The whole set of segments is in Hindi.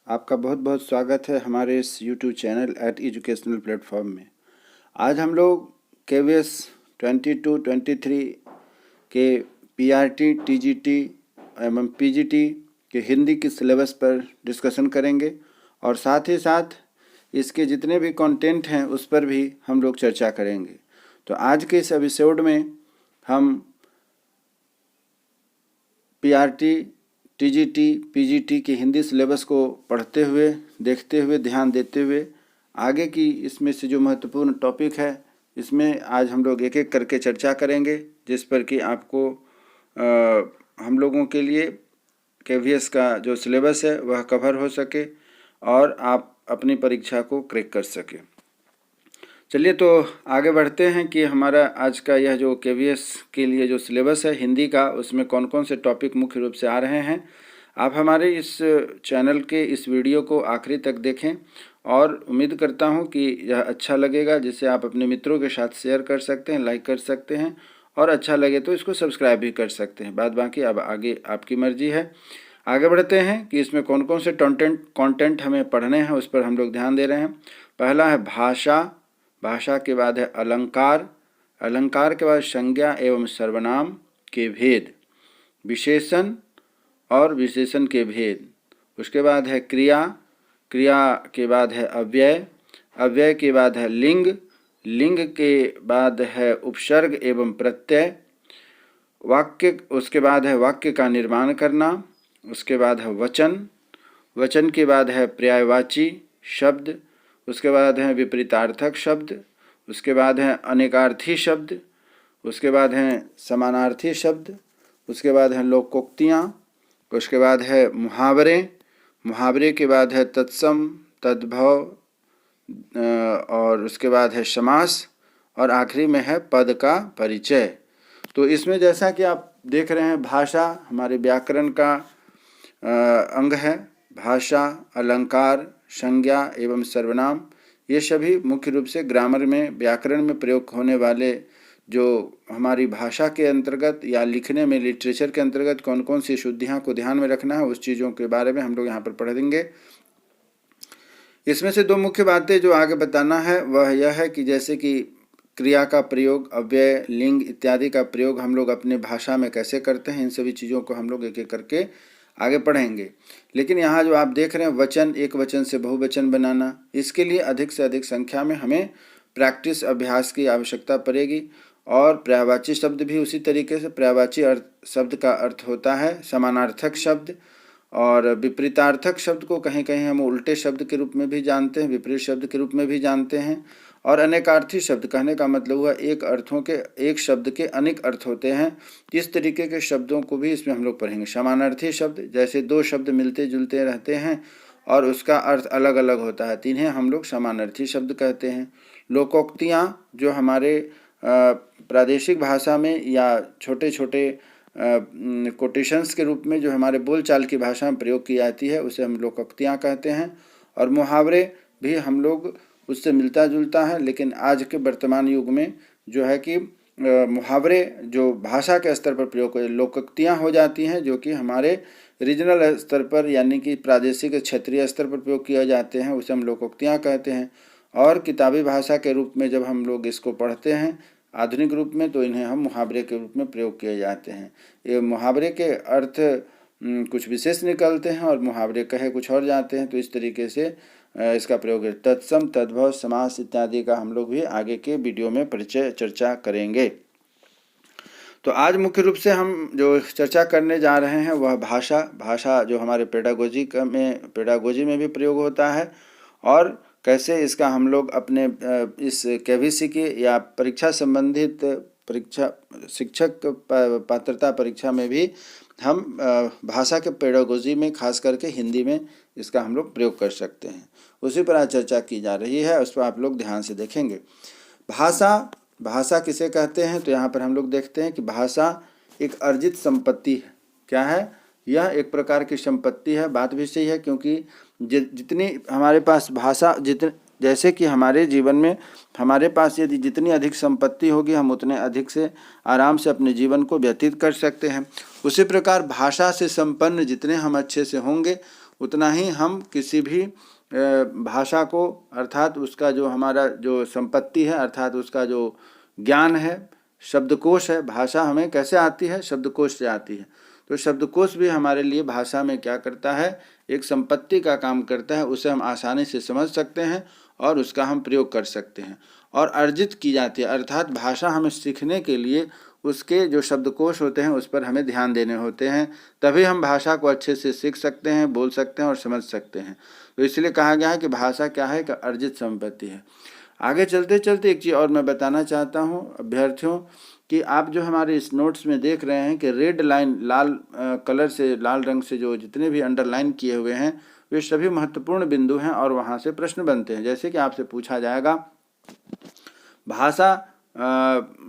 आपका बहुत बहुत स्वागत है हमारे इस YouTube चैनल एजुकेशनल प्लेटफॉर्म में। आज हम लोग KVS 22-23 के PRT, TGT एवं PGT के हिंदी के सिलेबस पर डिस्कशन करेंगे और साथ ही साथ इसके जितने भी कंटेंट हैं उस पर भी हम लोग चर्चा करेंगे। तो आज के इस एपिसोड में हम PRT, TGT, PGT के हिंदी सिलेबस को पढ़ते हुए, देखते हुए, ध्यान देते हुए आगे की इसमें से जो महत्वपूर्ण टॉपिक है इसमें आज हम लोग एक एक करके चर्चा करेंगे, जिस पर कि आपको हम लोगों के लिए KVS का जो सिलेबस है वह कवर हो सके और आप अपनी परीक्षा को क्रैक कर सके। चलिए तो आगे बढ़ते हैं कि हमारा आज का यह जो KVS के लिए जो सिलेबस है हिंदी का, उसमें कौन कौन से टॉपिक मुख्य रूप से आ रहे हैं। आप हमारे इस चैनल के इस वीडियो को आखिरी तक देखें और उम्मीद करता हूं कि यह अच्छा लगेगा, जिसे आप अपने मित्रों के साथ शेयर कर सकते हैं, लाइक कर सकते हैं और अच्छा लगे तो इसको सब्सक्राइब भी कर सकते हैं। बाद बाकी अब आगे आपकी मर्जी है। आगे बढ़ते हैं कि इसमें कौन कौन से कंटेंट हमें पढ़ने हैं, उस पर हम लोग ध्यान दे रहे हैं। पहला है भाषा, भाषा के बाद है अलंकार, अलंकार के बाद संज्ञा एवं सर्वनाम के भेद, विशेषण और विशेषण के भेद। उसके बाद है क्रिया, क्रिया के बाद है अव्यय, अव्यय के बाद है लिंग, लिंग के बाद है उपसर्ग एवं प्रत्यय, वाक्य, उसके बाद है वाक्य का निर्माण करना, उसके बाद है वचन, वचन के बाद है पर्यायवाची शब्द, उसके बाद है विपरीतार्थक शब्द, उसके बाद है अनेकार्थी शब्द, उसके बाद हैं समानार्थी शब्द, उसके बाद हैं लोकोक्तियाँ, उसके बाद है मुहावरे, मुहावरे के बाद है तत्सम, तद्भव और उसके बाद है समास और आखिरी में है पद का परिचय। तो इसमें जैसा कि आप देख रहे हैं, भाषा हमारे व्याकरण का अंग है। भाषा, अलंकार, संज्ञा एवं सर्वनाम, ये सभी मुख्य रूप से ग्रामर में, व्याकरण में प्रयोग होने वाले जो हमारी भाषा के अंतर्गत या लिखने में, लिटरेचर के अंतर्गत कौन कौन सी शुद्धियाँ को ध्यान में रखना है, उस चीज़ों के बारे में हम लोग यहाँ पर पढ़ेंगे। इसमें से दो मुख्य बातें जो आगे बताना है वह यह है कि जैसे कि क्रिया का प्रयोग, अव्यय, लिंग इत्यादि का प्रयोग हम लोग अपने भाषा में कैसे करते हैं, इन सभी चीज़ों को हम लोग एक एक करके आगे पढ़ेंगे। लेकिन यहाँ जो आप देख रहे हैं वचन, एक वचन से बहुवचन बनाना, इसके लिए अधिक से अधिक संख्या में हमें प्रैक्टिस, अभ्यास की आवश्यकता पड़ेगी। और पर्यायवाची शब्द भी उसी तरीके से, पर्यायवाची शब्द का अर्थ होता है समानार्थक शब्द, और विपरीतार्थक शब्द को कहीं कहीं हम उल्टे शब्द के रूप में भी जानते हैं, विपरीत शब्द के रूप में भी जानते हैं। और अनेकार्थी शब्द, कहने का मतलब हुआ एक अर्थों के, एक शब्द के अनेक अर्थ होते हैं। इस तरीके के शब्दों को भी इसमें हम लोग पढ़ेंगे। समानार्थी शब्द, जैसे दो शब्द मिलते जुलते रहते हैं और उसका अर्थ अलग अलग होता है, इन्हें हम लोग समानार्थी शब्द कहते हैं। लोकोक्तियाँ, जो हमारे प्रादेशिक भाषा में या छोटे छोटे कोटेशंस के रूप में जो हमारे बोलचाल की भाषा में प्रयोग की जाती है, उसे हम लोकोक्तियाँ कहते हैं। और मुहावरे भी हम लोग उससे मिलता जुलता है, लेकिन आज के वर्तमान युग में जो है कि मुहावरे जो भाषा के स्तर पर प्रयोग हो, लोकोक्तियाँ हो जाती हैं, जो कि हमारे रीजनल स्तर पर यानी कि प्रादेशिक क्षेत्रीय स्तर पर प्रयोग किए जाते हैं, उसे हम लोकोक्तियाँ कहते हैं। और किताबी भाषा के रूप में जब हम लोग इसको पढ़ते हैं आधुनिक रूप में, तो इन्हें हम मुहावरे के रूप में प्रयोग किए जाते हैं। ये मुहावरे के अर्थ कुछ विशेष निकलते हैं और मुहावरे कहे कुछ और जाते हैं, तो इस तरीके से इसका प्रयोग है। तत्सम, तद्भव, समास इत्यादि का हम लोग भी आगे के वीडियो में परिचय चर्चा करेंगे। तो आज मुख्य रूप से हम जो चर्चा करने जा रहे हैं वह भाषा, भाषा जो हमारे पेडागोजी में भी प्रयोग होता है और कैसे इसका हम लोग अपने इस KVC की या परीक्षा संबंधित परीक्षा, शिक्षक पात्रता परीक्षा में भी हम भाषा के पेडागोजी में, खास करके हिंदी में, इसका हम लोग प्रयोग कर सकते हैं। उसी पर आज चर्चा की जा रही है, उस पर आप लोग ध्यान से देखेंगे। भाषा, भाषा किसे कहते हैं, तो यहाँ पर हम लोग देखते हैं कि भाषा एक अर्जित संपत्ति है। क्या है? यह एक प्रकार की संपत्ति है। बात भी सही है, क्योंकि जितनी हमारे पास भाषा, जैसे कि हमारे जीवन में हमारे पास यदि जितनी अधिक संपत्ति होगी, हम उतने अधिक से आराम से अपने जीवन को व्यतीत कर सकते हैं। उसी प्रकार भाषा से संपन्न जितने हम अच्छे से होंगे, उतना ही हम किसी भी भाषा को, अर्थात उसका जो हमारा जो संपत्ति है, अर्थात उसका जो ज्ञान है, शब्दकोश है। भाषा हमें कैसे आती है? शब्दकोश से आती है। तो शब्दकोश भी हमारे लिए भाषा में क्या करता है? एक संपत्ति का काम करता है। उसे हम आसानी से समझ सकते हैं और उसका हम प्रयोग कर सकते हैं और अर्जित की जाती है। अर्थात भाषा हमें सीखने के लिए उसके जो शब्दकोश होते हैं उस पर हमें ध्यान देने होते हैं, तभी हम भाषा को अच्छे से सीख सकते हैं, बोल सकते हैं और समझ सकते हैं। तो इसलिए कहा गया है कि भाषा क्या है? कि अर्जित संपत्ति है। आगे चलते चलते एक चीज़ और मैं बताना चाहता हूँ अभ्यर्थियों कि आप जो हमारे इस नोट्स में देख रहे हैं कि रेड लाइन, लाल कलर से, लाल रंग से जो जितने भी अंडरलाइन किए हुए हैं वे सभी महत्वपूर्ण बिंदु हैं और वहाँ से प्रश्न बनते हैं। जैसे कि आपसे पूछा जाएगा, भाषा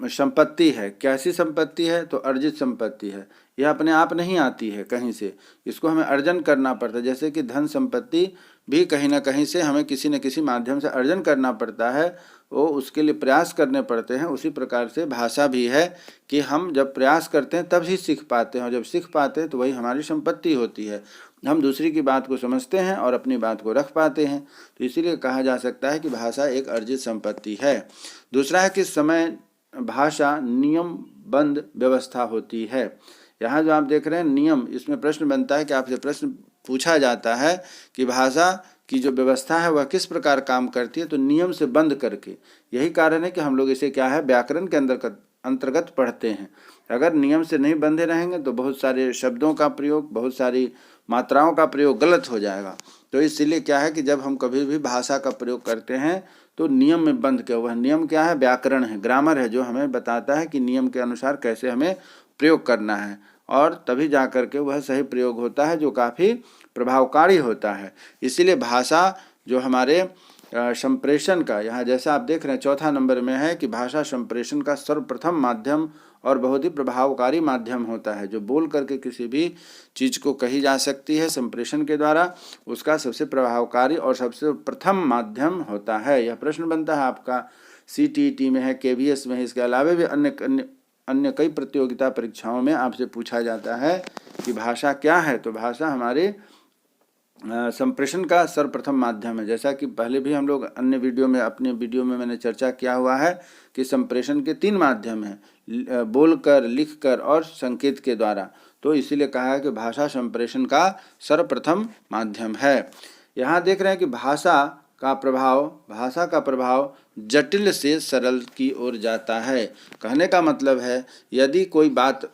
संपत्ति है, कैसी संपत्ति है? तो अर्जित संपत्ति है। यह अपने आप नहीं आती है कहीं से, इसको हमें अर्जन करना पड़ता है। जैसे कि धन संपत्ति भी कहीं ना कहीं से हमें किसी न किसी माध्यम से अर्जन करना पड़ता है, वो उसके लिए प्रयास करने पड़ते हैं। उसी प्रकार से भाषा भी है कि हम जब प्रयास करते हैं तब ही सीख पाते हैं, और जब सीख पाते हैं तो वही हमारी संपत्ति होती है। हम दूसरी की बात को समझते हैं और अपनी बात को रख पाते हैं। तो इसीलिए कहा जा सकता है कि भाषा एक अर्जित संपत्ति है। दूसरा है कि समय भाषा नियमबद्ध व्यवस्था होती है। यहाँ जो आप देख रहे हैं नियम, इसमें प्रश्न बनता है कि आपसे प्रश्न पूछा जाता है कि भाषा की जो व्यवस्था है वह किस प्रकार काम करती है, तो नियम से बंद करके। यही कारण है कि हम लोग इसे क्या है? व्याकरण के अंतर्गत पढ़ते हैं। अगर नियम से नहीं बंधे रहेंगे तो बहुत सारे शब्दों का प्रयोग, बहुत सारी मात्राओं का प्रयोग गलत हो जाएगा। तो इसलिए क्या है कि जब हम कभी भी भाषा का प्रयोग करते हैं तो नियम में बंध के, वह नियम क्या है? व्याकरण है, ग्रामर है, जो हमें बताता है कि नियम के अनुसार कैसे हमें प्रयोग करना है, और तभी जा कर के वह सही प्रयोग होता है जो काफ़ी प्रभावकारी होता है। इसीलिए भाषा जो हमारे संप्रेषण का, यहाँ जैसा आप देख रहे हैं चौथा नंबर में है कि भाषा संप्रेषण का सर्वप्रथम माध्यम और बहुत ही प्रभावकारी माध्यम होता है। जो बोल करके किसी भी चीज़ को कही जा सकती है संप्रेषण के द्वारा, उसका सबसे प्रभावकारी और सबसे प्रथम माध्यम होता है। यह प्रश्न बनता है आपका CTET में है, KVS में है, इसके अलावा भी अन्य कई प्रतियोगिता परीक्षाओं में आपसे पूछा जाता है कि भाषा क्या है। तो भाषा हमारे संप्रेषण का सर्वप्रथम माध्यम है। जैसा कि पहले भी हम लोग अपने वीडियो में मैंने चर्चा किया हुआ है कि संप्रेषण के 3 माध्यम हैं, बोलकर, लिखकर और संकेत के द्वारा। तो इसीलिए कहा है कि भाषा संप्रेषण का सर्वप्रथम माध्यम है। यहाँ देख रहे हैं कि भाषा का प्रभाव जटिल से सरल की ओर जाता है। कहने का मतलब है यदि कोई बात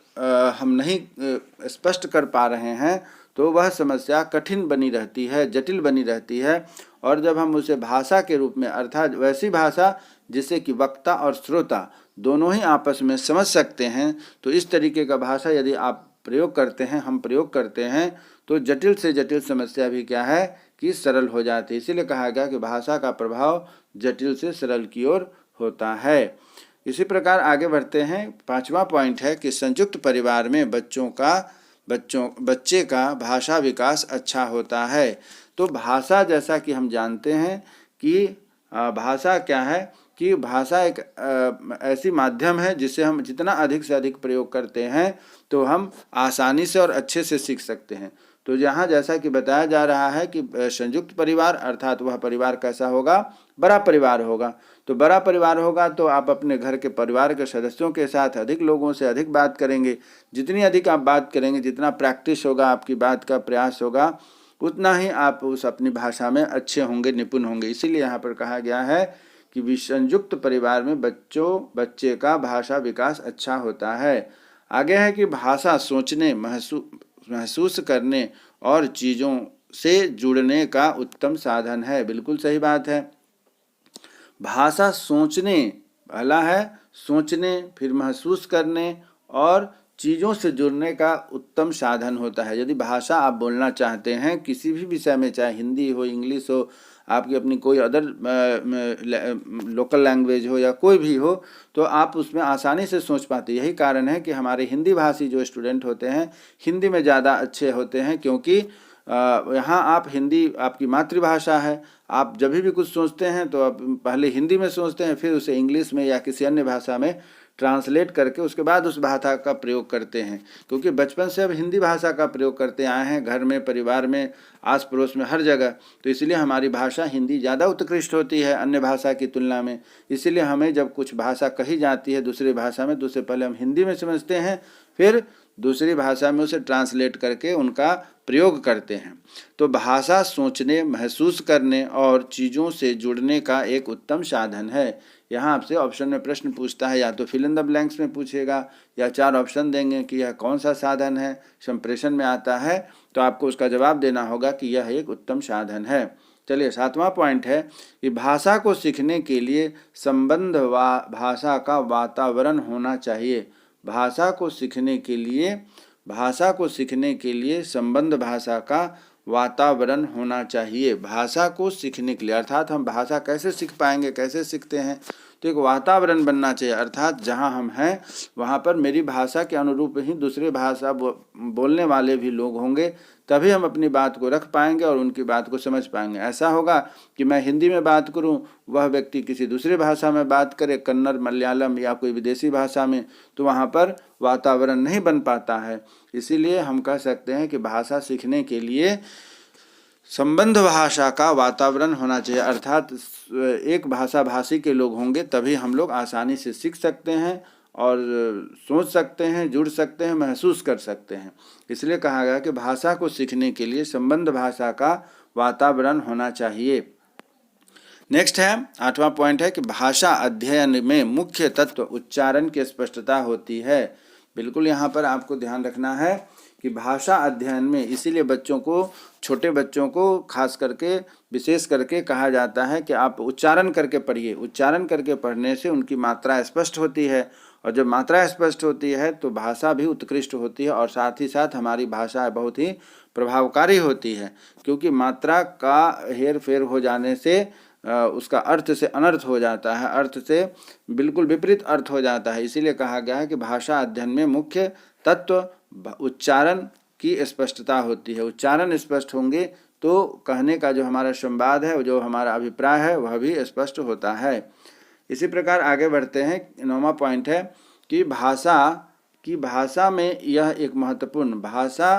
हम नहीं स्पष्ट कर पा रहे हैं तो वह समस्या कठिन बनी रहती है, जटिल बनी रहती है, और जब हम उसे भाषा के रूप में, अर्थात वैसी भाषा जिससे कि वक्ता और श्रोता दोनों ही आपस में समझ सकते हैं, तो इस तरीके का भाषा यदि आप प्रयोग करते हैं, हम प्रयोग करते हैं, तो जटिल से जटिल समस्या भी क्या है कि सरल हो जाती है। इसीलिए कहा गया कि भाषा का प्रभाव जटिल से सरल की ओर होता है। इसी प्रकार आगे बढ़ते हैं। 5वां पॉइंट है कि संयुक्त परिवार में बच्चे का भाषा विकास अच्छा होता है। तो भाषा, जैसा कि हम जानते हैं कि भाषा क्या है कि भाषा एक ऐसी माध्यम है जिसे हम जितना अधिक से अधिक प्रयोग करते हैं तो हम आसानी से और अच्छे से सीख सकते हैं। तो यहाँ जैसा कि बताया जा रहा है कि संयुक्त परिवार, अर्थात वह परिवार कैसा होगा? बड़ा परिवार होगा। तो बड़ा परिवार होगा तो आप अपने घर के परिवार के सदस्यों के साथ अधिक लोगों से अधिक बात करेंगे। जितनी अधिक आप बात करेंगे, जितना प्रैक्टिस होगा, आपकी बात का प्रयास होगा, उतना ही आप उस अपनी भाषा में अच्छे होंगे, निपुण होंगे। इसीलिए यहाँ पर कहा गया है कि संयुक्त परिवार में बच्चे का भाषा विकास अच्छा होता है। आगे है कि भाषा सोचने, महसूस करने और चीज़ों से जुड़ने का उत्तम साधन है। बिल्कुल सही बात है। भाषा सोचने पहला है, सोचने, फिर महसूस करने और चीज़ों से जुड़ने का उत्तम साधन होता है। यदि भाषा आप बोलना चाहते हैं किसी भी विषय में, चाहे हिंदी हो, इंग्लिश हो, आपकी अपनी कोई अदर लोकल लैंग्वेज हो या कोई भी हो, तो आप उसमें आसानी से सोच पाते। यही कारण है कि हमारे हिंदी भाषी जो स्टूडेंट होते हैं हिंदी में ज़्यादा अच्छे होते हैं, क्योंकि यहाँ आप हिंदी आपकी मातृभाषा है। आप जब भी कुछ सोचते हैं तो आप पहले हिंदी में सोचते हैं, फिर उसे इंग्लिश में या किसी अन्य भाषा में ट्रांसलेट करके उसके बाद उस भाषा का प्रयोग करते हैं। क्योंकि बचपन से अब हिंदी भाषा का प्रयोग करते आए हैं, घर में, परिवार में, आस पड़ोस में, हर जगह, तो इसलिए हमारी भाषा हिंदी ज़्यादा उत्कृष्ट होती है अन्य भाषा की तुलना में। इसीलिए हमें जब कुछ भाषा कही जाती है दूसरी भाषा में, तो उससे पहले हम हिंदी में समझते हैं, फिर दूसरी भाषा में उसे ट्रांसलेट करके उनका प्रयोग करते हैं। तो भाषा सोचने, महसूस करने और चीज़ों से जुड़ने का एक उत्तम साधन है। यहाँ आपसे ऑप्शन में प्रश्न पूछता है, या तो फिल इन द ब्लैंक्स में पूछेगा या 4 ऑप्शन देंगे कि यह कौन सा साधन है, संप्रेषण में आता है, तो आपको उसका जवाब देना होगा कि यह एक उत्तम साधन है। चलिए 7वां पॉइंट है कि भाषा को सीखने के लिए संबंध व भाषा का वातावरण होना चाहिए। भाषा को सीखने के लिए संबंध भाषा का वातावरण होना चाहिए। भाषा को सीखने के लिए अर्थात हम भाषा कैसे सीख पाएंगे, कैसे सीखते हैं, तो एक वातावरण बनना चाहिए। अर्थात जहाँ हम हैं वहाँ पर मेरी भाषा के अनुरूप ही दूसरे भाषा बोलने वाले भी लोग होंगे, तभी हम अपनी बात को रख पाएंगे और उनकी बात को समझ पाएंगे। ऐसा होगा कि मैं हिंदी में बात करूं, वह व्यक्ति किसी दूसरी भाषा में बात करे, कन्नड़, मलयालम या कोई विदेशी भाषा में, तो वहाँ पर वातावरण नहीं बन पाता है। इसीलिए हम कह सकते हैं कि भाषा सीखने के लिए संबंध भाषा का वातावरण होना चाहिए। अर्थात एक भाषा भाषी के लोग होंगे तभी हम लोग आसानी से सीख सकते हैं और सोच सकते हैं, जुड़ सकते हैं, महसूस कर सकते हैं। इसलिए कहा गया कि भाषा को सीखने के लिए संबंध भाषा का वातावरण होना चाहिए। नेक्स्ट है 8वां पॉइंट है कि भाषा अध्ययन में मुख्य तत्व उच्चारण की स्पष्टता होती है। बिल्कुल यहाँ पर आपको ध्यान रखना है कि भाषा अध्ययन में, इसीलिए बच्चों को, छोटे बच्चों को खास करके, विशेष करके कहा जाता है कि आप उच्चारण करके पढ़िए। उच्चारण करके पढ़ने से उनकी मात्रा स्पष्ट होती है, और जब मात्रा स्पष्ट होती है तो भाषा भी उत्कृष्ट होती है, और साथ ही साथ हमारी भाषा बहुत ही प्रभावकारी होती है। क्योंकि मात्रा का हेर फेर हो जाने से उसका अर्थ से अनर्थ हो जाता है, अर्थ से बिल्कुल विपरीत अर्थ हो जाता है। इसीलिए कहा गया है कि भाषा अध्ययन में मुख्य तत्व उच्चारण की स्पष्टता होती है। उच्चारण स्पष्ट होंगे तो कहने का जो हमारा संवाद है, जो हमारा अभिप्राय है, वह भी स्पष्ट होता है। इसी प्रकार आगे बढ़ते हैं। 9वां पॉइंट है कि भाषा में यह एक महत्वपूर्ण, भाषा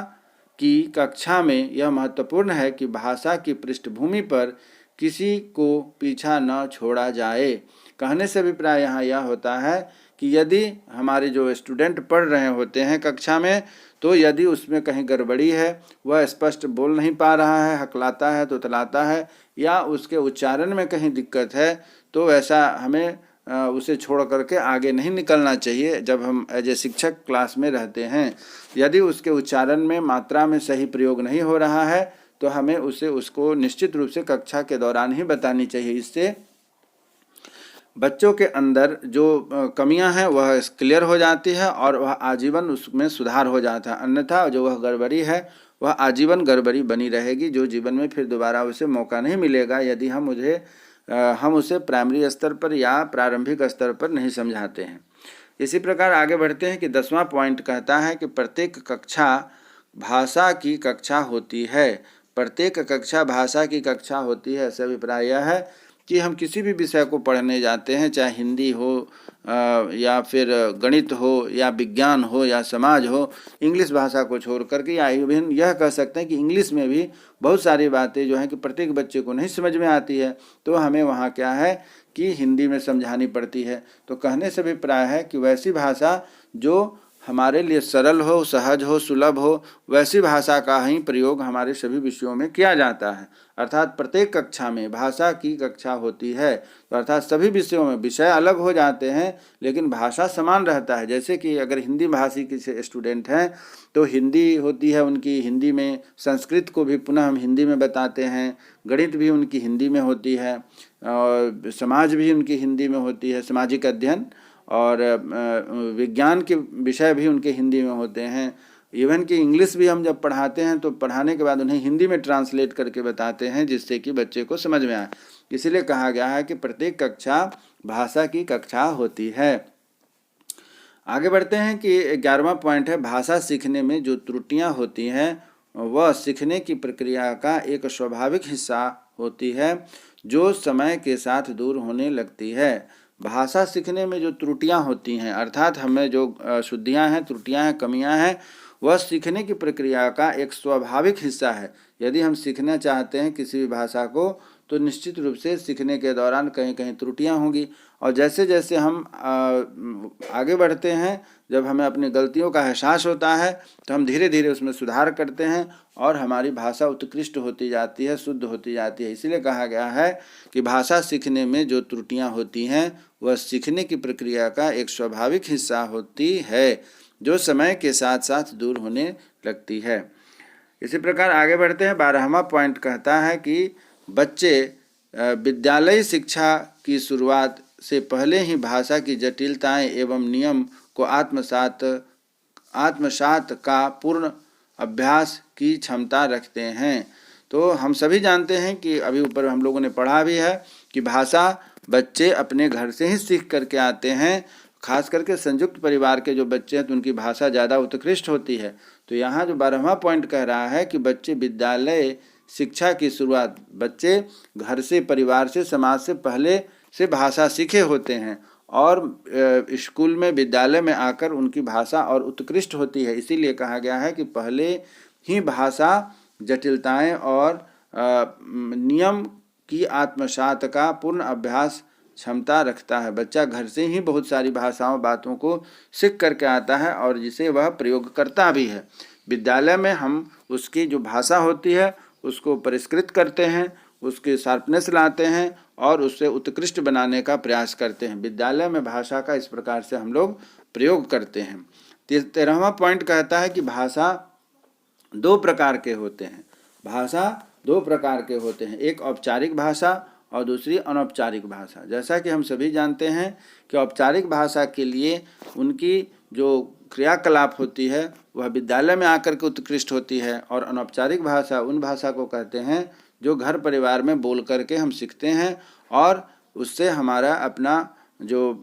की कक्षा में यह महत्वपूर्ण है कि भाषा की पृष्ठभूमि पर किसी को पीछा न छोड़ा जाए। कहने से अभिप्राय यहाँ यह होता है कि यदि हमारे जो स्टूडेंट पढ़ रहे होते हैं कक्षा में, तो यदि उसमें कहीं गड़बड़ी है, वह स्पष्ट बोल नहीं पा रहा है, हकलाता है, तोतलाता है, या उसके उच्चारण में कहीं दिक्कत है, तो ऐसा हमें उसे छोड़ करके आगे नहीं निकलना चाहिए। जब हम एज ए शिक्षक क्लास में रहते हैं, यदि उसके उच्चारण में, मात्रा में सही प्रयोग नहीं हो रहा है, तो हमें उसको निश्चित रूप से कक्षा के दौरान ही बतानी चाहिए। इससे बच्चों के अंदर जो कमियां हैं वह क्लियर हो जाती है और वह आजीवन उसमें सुधार हो जाता है। अन्यथा जो वह गड़बड़ी है वह आजीवन गड़बड़ी बनी रहेगी, जो जीवन में फिर दोबारा उसे मौका नहीं मिलेगा यदि हम उसे प्राइमरी स्तर पर या प्रारंभिक स्तर पर नहीं समझाते हैं। इसी प्रकार आगे बढ़ते हैं कि 10वां पॉइंट कहता है कि प्रत्येक कक्षा भाषा की कक्षा होती है। प्रत्येक कक्षा भाषा की कक्षा होती है। ऐसा अभिप्राय यह है कि हम किसी भी विषय को पढ़ने जाते हैं, चाहे हिंदी हो या फिर गणित हो या विज्ञान हो या समाज हो, इंग्लिश भाषा को छोड़ करके, या इवन यह कह सकते हैं कि इंग्लिश में भी बहुत सारी बातें जो हैं कि प्रत्येक बच्चे को नहीं समझ में आती है, तो हमें वहाँ क्या है कि हिंदी में समझानी पड़ती है। तो कहने से अभिप्राय है कि वैसी भाषा जो हमारे लिए सरल हो, सहज हो, सुलभ हो, वैसी भाषा का ही प्रयोग हमारे सभी विषयों में किया जाता है। अर्थात प्रत्येक कक्षा में भाषा की कक्षा होती है, तो अर्थात सभी विषयों में विषय अलग हो जाते हैं लेकिन भाषा समान रहता है। जैसे कि अगर हिंदी भाषी के स्टूडेंट हैं तो हिंदी होती है उनकी, हिंदी में संस्कृत को भी पुनः हम हिंदी में बताते हैं, गणित भी उनकी हिंदी में होती है, और समाज भी उनकी हिंदी में होती है, सामाजिक अध्ययन, और विज्ञान के विषय भी उनके हिंदी में होते हैं। इवन कि इंग्लिश भी हम जब पढ़ाते हैं तो पढ़ाने के बाद उन्हें हिंदी में ट्रांसलेट करके बताते हैं, जिससे कि बच्चे को समझ में आए। इसलिए कहा गया है कि प्रत्येक कक्षा भाषा की कक्षा होती है। आगे बढ़ते हैं कि 11वां पॉइंट है, भाषा सीखने में जो त्रुटियां होती हैं वह सीखने की प्रक्रिया का एक स्वाभाविक हिस्सा होती है जो समय के साथ दूर होने लगती है। भाषा सीखने में जो त्रुटियां होती हैं, अर्थात हमें जो शुद्धियां हैं, त्रुटियां हैं, कमियां हैं, वह सीखने की प्रक्रिया का एक स्वाभाविक हिस्सा है। यदि हम सीखना चाहते हैं किसी भी भाषा को तो निश्चित रूप से सीखने के दौरान कहीं कहीं त्रुटियां होंगी, और जैसे जैसे हम आगे बढ़ते हैं, जब हमें अपनी गलतियों का एहसास होता है तो हम धीरे धीरे उसमें सुधार करते हैं और हमारी भाषा उत्कृष्ट होती जाती है, शुद्ध होती जाती है। इसीलिए कहा गया है कि भाषा सीखने में जो त्रुटियां होती हैं वह सीखने की प्रक्रिया का एक स्वाभाविक हिस्सा होती है, जो समय के साथ साथ दूर होने लगती है। इसी प्रकार आगे बढ़ते हैं। 12वां पॉइंट कहता है कि बच्चे विद्यालयी शिक्षा की शुरुआत से पहले ही भाषा की जटिलताएं एवं नियम को आत्मसात का पूर्ण अभ्यास की क्षमता रखते हैं। तो हम सभी जानते हैं कि अभी ऊपर हम लोगों ने पढ़ा भी है कि भाषा बच्चे अपने घर से ही सीख करके आते हैं। खास करके संयुक्त परिवार के जो बच्चे हैं तो उनकी भाषा ज़्यादा उत्कृष्ट होती है। तो यहाँ जो 12वां पॉइंट कह रहा है कि बच्चे विद्यालय शिक्षा की शुरुआत, बच्चे घर से, परिवार से, समाज से पहले से भाषा सीखे होते हैं और स्कूल में, विद्यालय में आकर उनकी भाषा और उत्कृष्ट होती है। इसीलिए कहा गया है कि पहले ही भाषा जटिलताएं और नियम की आत्मसात का पूर्ण अभ्यास क्षमता रखता है। बच्चा घर से ही बहुत सारी भाषाओं, बातों को सीख करके आता है और जिसे वह प्रयोग करता भी है। विद्यालय में हम उसकी जो भाषा होती है उसको परिष्कृत करते हैं, उसके शार्पनेस लाते हैं और उससे उत्कृष्ट बनाने का प्रयास करते हैं। विद्यालय में भाषा का इस प्रकार से हम लोग प्रयोग करते हैं। 13वां पॉइंट कहता है कि भाषा दो प्रकार के होते हैं। भाषा दो प्रकार के होते हैं, एक औपचारिक भाषा और दूसरी अनौपचारिक भाषा। जैसा कि हम सभी जानते हैं कि औपचारिक भाषा के लिए उनकी जो क्रियाकलाप होती है वह विद्यालय में आकर के उत्कृष्ट होती है, और अनौपचारिक भाषा उन भाषा को कहते हैं जो घर परिवार में बोल करके हम सीखते हैं और उससे हमारा अपना जो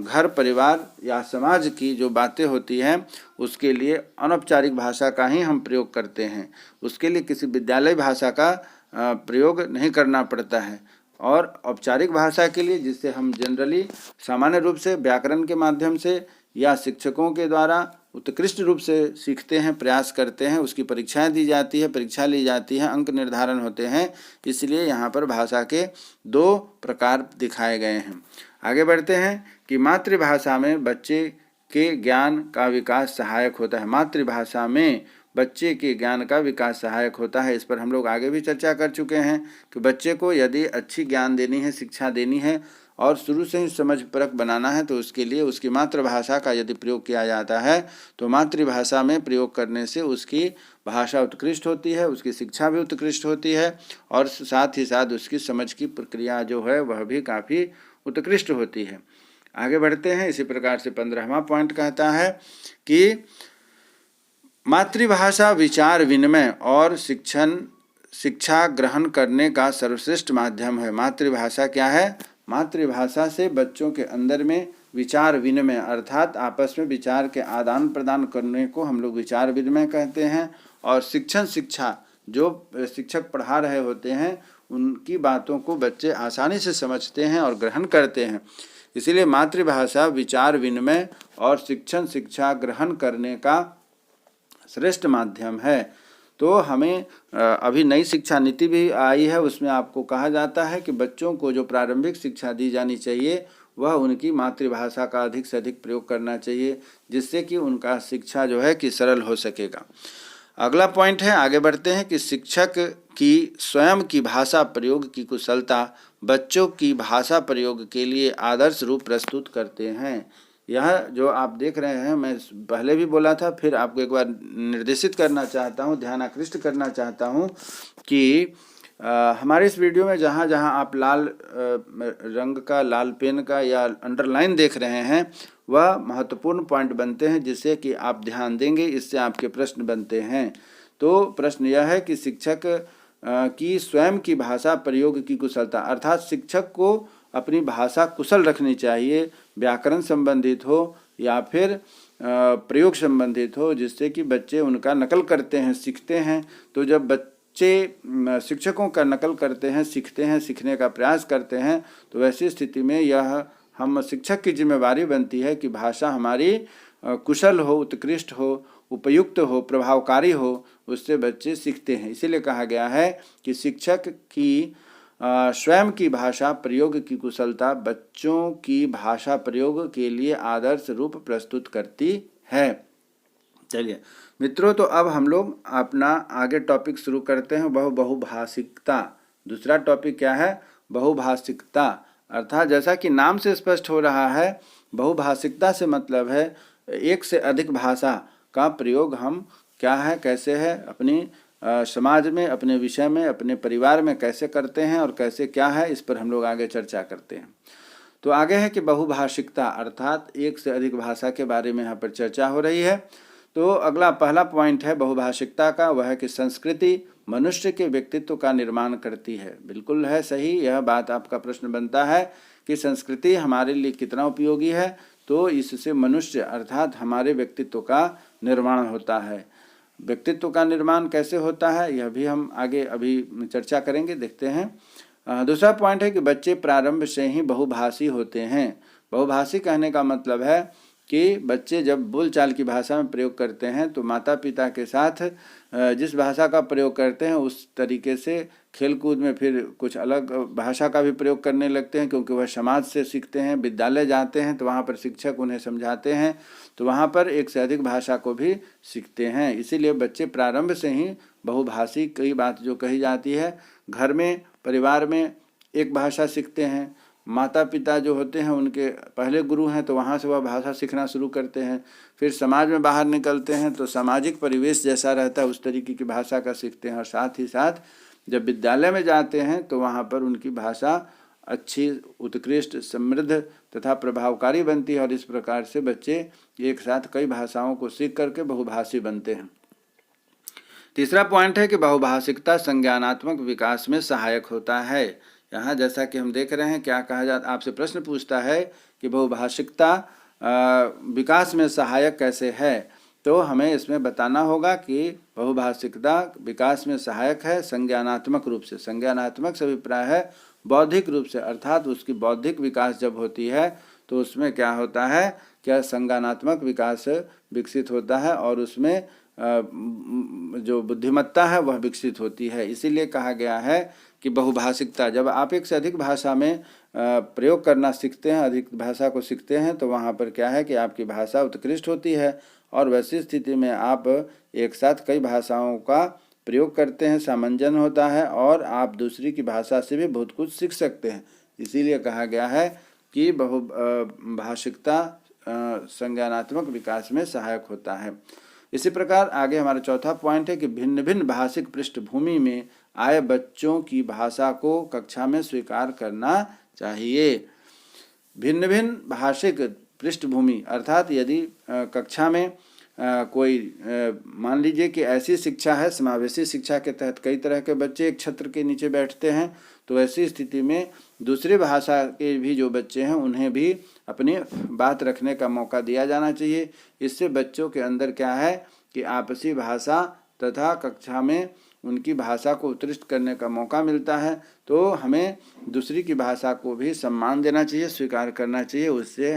घर परिवार या समाज की जो बातें होती हैं उसके लिए अनौपचारिक भाषा का ही हम प्रयोग करते हैं। उसके लिए किसी विद्यालय भाषा का प्रयोग नहीं करना पड़ता है। और औपचारिक भाषा के लिए, जिससे हम जनरली सामान्य रूप से व्याकरण के माध्यम से या शिक्षकों के द्वारा उत्कृष्ट रूप से सीखते हैं, प्रयास करते हैं, उसकी परीक्षाएं दी जाती है, परीक्षा ली जाती है, अंक निर्धारण होते हैं। इसलिए यहाँ पर भाषा के दो प्रकार दिखाए गए हैं। आगे बढ़ते हैं कि मातृभाषा में बच्चे के ज्ञान का विकास सहायक होता है। मातृभाषा में बच्चे के ज्ञान का विकास सहायक होता है। इस पर हम लोग आगे भी चर्चा कर चुके हैं कि बच्चे को यदि अच्छी ज्ञान देनी है, शिक्षा देनी है और शुरू से ही समझ परक बनाना है तो उसके लिए उसकी मातृभाषा का यदि प्रयोग किया जाता है तो मातृभाषा में प्रयोग करने से उसकी भाषा उत्कृष्ट होती है, उसकी शिक्षा भी उत्कृष्ट होती है और साथ ही साथ उसकी समझ की प्रक्रिया जो है वह भी काफ़ी उत्कृष्ट होती है। आगे बढ़ते हैं। इसी प्रकार से 15वां पॉइंट कहता है कि मातृभाषा विचार विनिमय और शिक्षा ग्रहण करने का सर्वश्रेष्ठ माध्यम है। मातृभाषा क्या है? मातृभाषा से बच्चों के अंदर में विचार विनिमय अर्थात आपस में विचार के आदान प्रदान करने को हम लोग विचार विनिमय कहते हैं। और शिक्षा जो शिक्षक पढ़ा रहे होते हैं उनकी बातों को बच्चे आसानी से समझते हैं और ग्रहण करते हैं। इसीलिए मातृभाषा विचार विनिमय और शिक्षा ग्रहण करने का श्रेष्ठ माध्यम है। तो हमें अभी नई शिक्षा नीति भी आई है, उसमें आपको कहा जाता है कि बच्चों को जो प्रारंभिक शिक्षा दी जानी चाहिए वह उनकी मातृभाषा का अधिक से अधिक प्रयोग करना चाहिए, जिससे कि उनका शिक्षा जो है कि सरल हो सकेगा। अगला पॉइंट है, आगे बढ़ते हैं कि शिक्षक की स्वयं की भाषा प्रयोग की कुशलता बच्चों की भाषा प्रयोग के लिए आदर्श रूप प्रस्तुत करते हैं। यह जो आप देख रहे हैं, मैं पहले भी बोला था, फिर आपको एक बार निर्देशित करना चाहता हूँ, ध्यान आकृष्ट करना चाहता हूँ कि हमारे इस वीडियो में जहाँ जहाँ आप लाल रंग का, लाल पेन का या अंडरलाइन देख रहे हैं वह महत्वपूर्ण पॉइंट बनते हैं जिससे कि आप ध्यान देंगे, इससे आपके प्रश्न बनते हैं। तो प्रश्न यह है कि शिक्षक की स्वयं की भाषा प्रयोग की कुशलता अर्थात शिक्षक को अपनी भाषा कुशल रखनी चाहिए, व्याकरण संबंधित हो या फिर प्रयोग संबंधित हो, जिससे कि बच्चे उनका नकल करते हैं, सीखते हैं। तो जब बच्चे शिक्षकों का नकल करते हैं, सीखते हैं, सीखने का प्रयास करते हैं, तो वैसी स्थिति में यह हम शिक्षक की जिम्मेवारी बनती है कि भाषा हमारी कुशल हो, उत्कृष्ट हो, उपयुक्त हो, प्रभावकारी हो, उससे बच्चे सीखते हैं। इसीलिए कहा गया है कि शिक्षक की स्वयं की भाषा प्रयोग की कुशलता बच्चों की भाषा प्रयोग के लिए आदर्श रूप प्रस्तुत करती है। चलिए मित्रों, तो अब हम लोग अपना आगे टॉपिक शुरू करते हैं, वह बहुभाषिकता। दूसरा टॉपिक क्या है? बहुभाषिकता। अर्थात जैसा कि नाम से स्पष्ट हो रहा है, बहुभाषिकता से मतलब है एक से अधिक भाषा का प्रयोग हम क्या है, कैसे है, अपनी समाज में, अपने विषय में, अपने परिवार में कैसे करते हैं और कैसे क्या है, इस पर हम लोग आगे चर्चा करते हैं। तो आगे है कि बहुभाषिकता अर्थात एक से अधिक भाषा के बारे में यहाँ पर चर्चा हो रही है। तो अगला पहला पॉइंट है बहुभाषिकता का, वह है कि संस्कृति मनुष्य के व्यक्तित्व का निर्माण करती है। बिल्कुल है सही, यह बात आपका प्रश्न बनता है कि संस्कृति हमारे लिए कितना उपयोगी है। तो इससे मनुष्य अर्थात हमारे व्यक्तित्व का निर्माण होता है। व्यक्तित्व का निर्माण कैसे होता है, यह भी हम आगे अभी चर्चा करेंगे, देखते हैं। दूसरा पॉइंट है कि बच्चे प्रारंभ से ही बहुभाषी होते हैं। बहुभाषी कहने का मतलब है कि बच्चे जब बोलचाल की भाषा में प्रयोग करते हैं तो माता पिता के साथ जिस भाषा का प्रयोग करते हैं उस तरीके से खेलकूद में फिर कुछ अलग भाषा का भी प्रयोग करने लगते हैं, क्योंकि वह समाज से सीखते हैं। विद्यालय जाते हैं तो वहाँ पर शिक्षक उन्हें समझाते हैं, तो वहाँ पर एक से अधिक भाषा को भी सीखते हैं। इसीलिए बच्चे प्रारंभ से ही बहुभाषी, कई बात जो कही जाती है, घर में परिवार में एक भाषा सीखते हैं, माता पिता जो होते हैं उनके पहले गुरु हैं तो वहाँ से वह भाषा सीखना शुरू करते हैं, फिर समाज में बाहर निकलते हैं तो सामाजिक परिवेश जैसा रहता है उस तरीके की भाषा का सीखते हैं, और साथ ही साथ जब विद्यालय में जाते हैं तो वहाँ पर उनकी भाषा अच्छी, उत्कृष्ट, समृद्ध तथा प्रभावकारी बनती है, और इस प्रकार से बच्चे एक साथ कई भाषाओं को सीख करके बहुभाषी बनते हैं। तीसरा पॉइंट है कि बहुभाषिकता संज्ञानात्मक विकास में सहायक होता है। यहाँ जैसा कि हम देख रहे हैं, क्या कहा जाता, आपसे प्रश्न पूछता है कि बहुभाषिकता विकास में सहायक कैसे है, तो हमें इसमें बताना होगा कि बहुभाषिकता विकास में सहायक है संज्ञानात्मक रूप से। संज्ञानात्मक से अभिप्राय है बौद्धिक रूप से, अर्थात उसकी बौद्धिक विकास जब होती है तो उसमें क्या होता है, क्या संज्ञानात्मक विकास विकसित होता है और उसमें जो बुद्धिमत्ता है वह विकसित होती है। इसीलिए कहा गया है कि बहुभाषिकता, जब आप एक से अधिक भाषा में प्रयोग करना सीखते हैं, अधिक भाषा को सीखते हैं, तो वहाँ पर क्या है कि आपकी भाषा उत्कृष्ट होती है, और वैसी स्थिति में आप एक साथ कई भाषाओं का प्रयोग करते हैं, सामंजस्य होता है, और आप दूसरी की भाषा से भी बहुत कुछ सीख सकते हैं। इसीलिए कहा गया है कि बहुभाषिकता संज्ञानात्मक विकास में सहायक होता है। इसी प्रकार आगे हमारा चौथा पॉइंट है कि भिन्न भिन्न भाषिक पृष्ठभूमि में आए बच्चों की भाषा को कक्षा में स्वीकार करना चाहिए। भिन्न भिन्न भाषिक पृष्ठभूमि अर्थात यदि कक्षा में कोई मान लीजिए कि ऐसी शिक्षा है, समावेशी शिक्षा के तहत कई तरह के बच्चे एक छत्र के नीचे बैठते हैं, तो ऐसी स्थिति में दूसरी भाषा के भी जो बच्चे हैं उन्हें भी अपनी बात रखने का मौका दिया जाना चाहिए। इससे बच्चों के अंदर क्या है कि आपसी भाषा तथा कक्षा में उनकी भाषा को उत्कृष्ट करने का मौका मिलता है। तो हमें दूसरी की भाषा को भी सम्मान देना चाहिए, स्वीकार करना चाहिए, उससे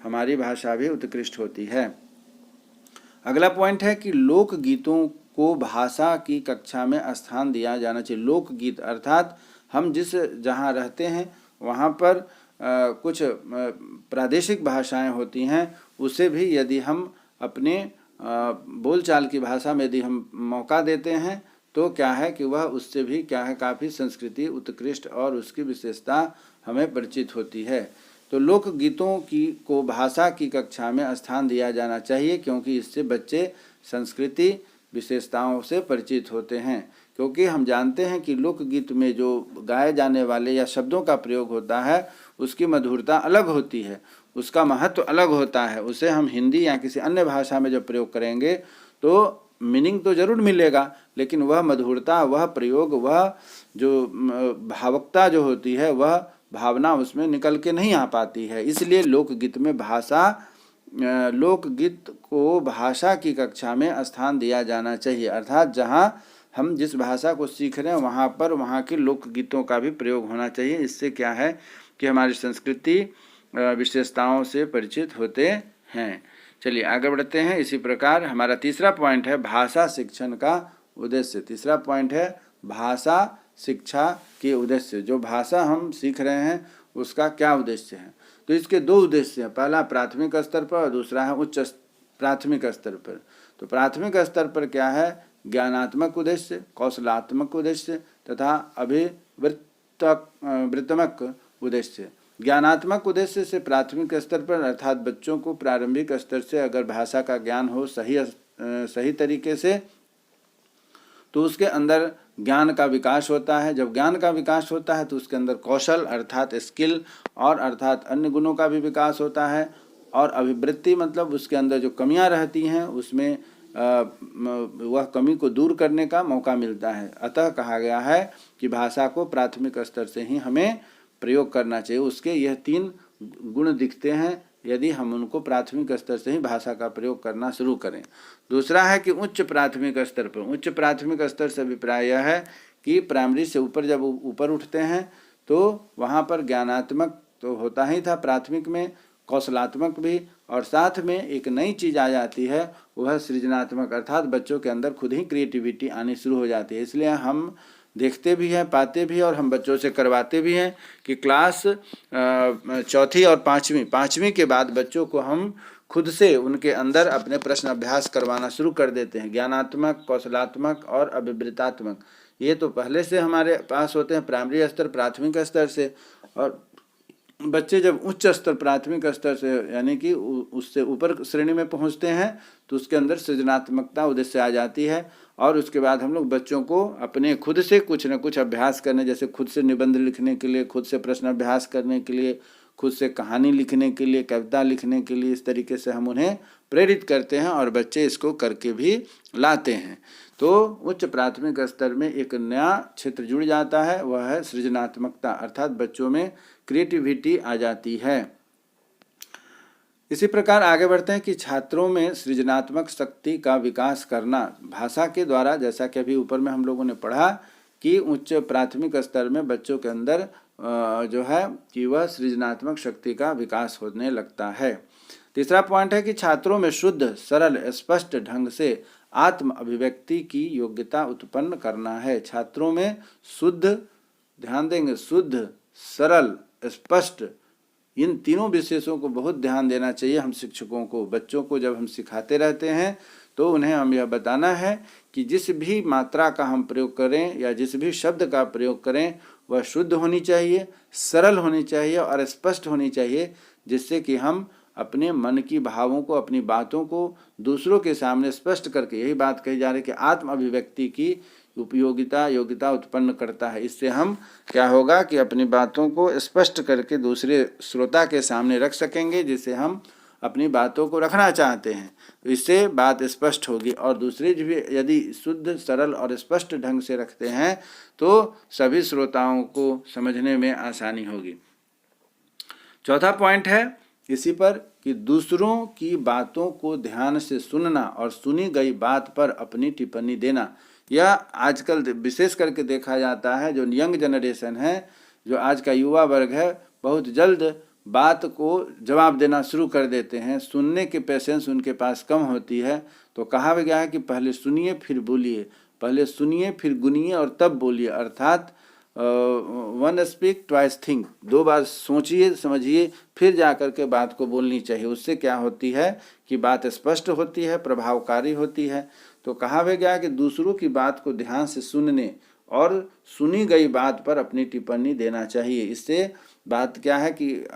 हमारी भाषा भी उत्कृष्ट होती है। अगला पॉइंट है कि लोकगीतों को भाषा की कक्षा में स्थान दिया जाना चाहिए। लोकगीत अर्थात हम जहाँ रहते हैं वहाँ पर कुछ प्रादेशिक भाषाएं होती हैं, उसे भी यदि हम अपने बोलचाल की भाषा में यदि हम मौका देते हैं तो क्या है कि वह उससे भी क्या है काफ़ी संस्कृति उत्कृष्ट और उसकी विशेषता हमें परिचित होती है। तो लोकगीतों को भाषा की कक्षा में स्थान दिया जाना चाहिए, क्योंकि इससे बच्चे संस्कृति विशेषताओं से परिचित होते हैं। क्योंकि हम जानते हैं कि लोकगीत में जो गाए जाने वाले या शब्दों का प्रयोग होता है उसकी मधुरता अलग होती है, उसका महत्व अलग होता है। उसे हम हिंदी या किसी अन्य भाषा में जब प्रयोग करेंगे तो मीनिंग तो जरूर मिलेगा, लेकिन वह मधुरता, वह प्रयोग, वह जो भावुकता जो होती है, वह भावना उसमें निकल के नहीं आ पाती है। इसलिए लोकगीत में लोकगीत को भाषा की कक्षा में स्थान दिया जाना चाहिए। अर्थात जहाँ हम जिस भाषा को सीख रहे हैं वहाँ पर वहाँ के लोकगीतों का भी प्रयोग होना चाहिए। इससे क्या है कि हमारी संस्कृति विशेषताओं से परिचित होते हैं। चलिए आगे बढ़ते हैं। इसी प्रकार हमारा तीसरा पॉइंट है भाषा शिक्षण का उद्देश्य। तीसरा पॉइंट है भाषा शिक्षा के उद्देश्य। जो भाषा हम सीख रहे हैं उसका क्या उद्देश्य है? तो इसके दो उद्देश्य हैं, पहला प्राथमिक स्तर पर और दूसरा है उच्च प्राथमिक स्तर पर। तो प्राथमिक स्तर पर क्या है? ज्ञानात्मक उद्देश्य, कौशलात्मक उद्देश्य तथा अभिवृत्तात्मक उद्देश्य। ज्ञानात्मक उद्देश्य से प्राथमिक स्तर पर अर्थात बच्चों को प्रारंभिक स्तर से अगर भाषा का ज्ञान हो सही तरीके से तो उसके अंदर ज्ञान का विकास होता है। जब ज्ञान का विकास होता है तो उसके अंदर कौशल अर्थात स्किल और अर्थात अन्य गुणों का भी विकास होता है। और अभिवृत्ति मतलब उसके अंदर जो कमियां रहती हैं उसमें वह कमी को दूर करने का मौका मिलता है। अतः कहा गया है कि भाषा को प्राथमिक स्तर से ही हमें प्रयोग करना चाहिए। उसके यह 3 गुण दिखते हैं यदि हम उनको प्राथमिक स्तर से ही भाषा का प्रयोग करना शुरू करें। दूसरा है कि उच्च प्राथमिक स्तर पर। उच्च प्राथमिक स्तर से अभिप्राय यह है कि प्राइमरी से ऊपर जब ऊपर उठते हैं तो वहाँ पर ज्ञानात्मक तो होता ही था प्राथमिक में, कौशलात्मक भी, और साथ में एक नई चीज़ आ जाती है वह सृजनात्मक अर्थात बच्चों के अंदर खुद ही क्रिएटिविटी आनी शुरू हो जाती है। इसलिए हम देखते भी हैं, पाते भी हैं और हम बच्चों से करवाते भी हैं कि क्लास 4वीं और 5वीं के बाद बच्चों को हम खुद से उनके अंदर अपने प्रश्न अभ्यास करवाना शुरू कर देते हैं, ज्ञानात्मक, कौशलात्मक और अभिवृत्तात्मक। ये तो पहले से हमारे पास होते हैं प्राइमरी स्तर प्राथमिक स्तर से। और बच्चे जब उच्च स्तर प्राथमिक स्तर से यानी कि उससे ऊपर श्रेणी में पहुंचते हैं तो उसके अंदर सृजनात्मकता उद्देश्य आ जाती है। और उसके बाद हम लोग बच्चों को अपने खुद से कुछ न कुछ अभ्यास करने, जैसे खुद से निबंध लिखने के लिए, खुद से प्रश्न अभ्यास करने के लिए, खुद से कहानी लिखने के लिए, कविता लिखने के लिए, इस तरीके से हम उन्हें प्रेरित करते हैं और बच्चे इसको करके भी लाते हैं। तो उच्च प्राथमिक स्तर में एक नया क्षेत्र जुड़ जाता है, वह है सृजनात्मकता अर्थात बच्चों में क्रिएटिविटी आ जाती है। इसी प्रकार आगे बढ़ते हैं कि छात्रों में सृजनात्मक शक्ति का विकास करना भाषा के द्वारा, जैसा कि अभी ऊपर में हम लोगों ने पढ़ा कि उच्च प्राथमिक स्तर में बच्चों के अंदर जो है कि वह सृजनात्मक शक्ति का विकास होने लगता है। तीसरा पॉइंट है कि छात्रों में शुद्ध, सरल, स्पष्ट ढंग से आत्म अभिव्यक्ति की योग्यता उत्पन्न करना है। छात्रों में शुद्ध, ध्यान देंगे, शुद्ध, सरल, स्पष्ट, इन तीनों विशेषों को बहुत ध्यान देना चाहिए हम शिक्षकों को। बच्चों को जब हम सिखाते रहते हैं तो उन्हें हम यह बताना है कि जिस भी मात्रा का हम प्रयोग करें या जिस भी शब्द का प्रयोग करें वह शुद्ध होनी चाहिए, सरल होनी चाहिए और स्पष्ट होनी चाहिए, जिससे कि हम अपने मन की भावों को, अपनी बातों को दूसरों के सामने स्पष्ट करके, यही बात कही जा रही है कि आत्म अभिव्यक्ति की योग्यता उत्पन्न करता है। इससे हम क्या होगा कि अपनी बातों को स्पष्ट करके दूसरे श्रोता के सामने रख सकेंगे, जिससे हम अपनी बातों को रखना चाहते हैं तो इससे बात स्पष्ट होगी। और दूसरे भी यदि शुद्ध, सरल और स्पष्ट ढंग से रखते हैं तो सभी श्रोताओं को समझने में आसानी होगी। चौथा पॉइंट है इसी पर कि दूसरों की बातों को ध्यान से सुनना और सुनी गई बात पर अपनी टिप्पणी देना। यह आजकल विशेष करके देखा जाता है, जो यंग जनरेशन है, जो आज का युवा वर्ग है, बहुत जल्द बात को जवाब देना शुरू कर देते हैं। सुनने के पेशेंस उनके पास कम होती है। तो कहा गया है कि पहले सुनिए फिर बोलिए, पहले सुनिए फिर गुनिए और तब बोलिए, अर्थात वन स्पीक ट्वाइस थिंक, 2 बार सोचिए समझिए फिर जा कर के बात को बोलनी चाहिए। उससे क्या होती है कि बात स्पष्ट होती है, प्रभावकारी होती है। तो कहा गया कि दूसरों की बात को ध्यान से सुनने और सुनी गई बात पर अपनी टिप्पणी देना चाहिए। इससे बात क्या है कि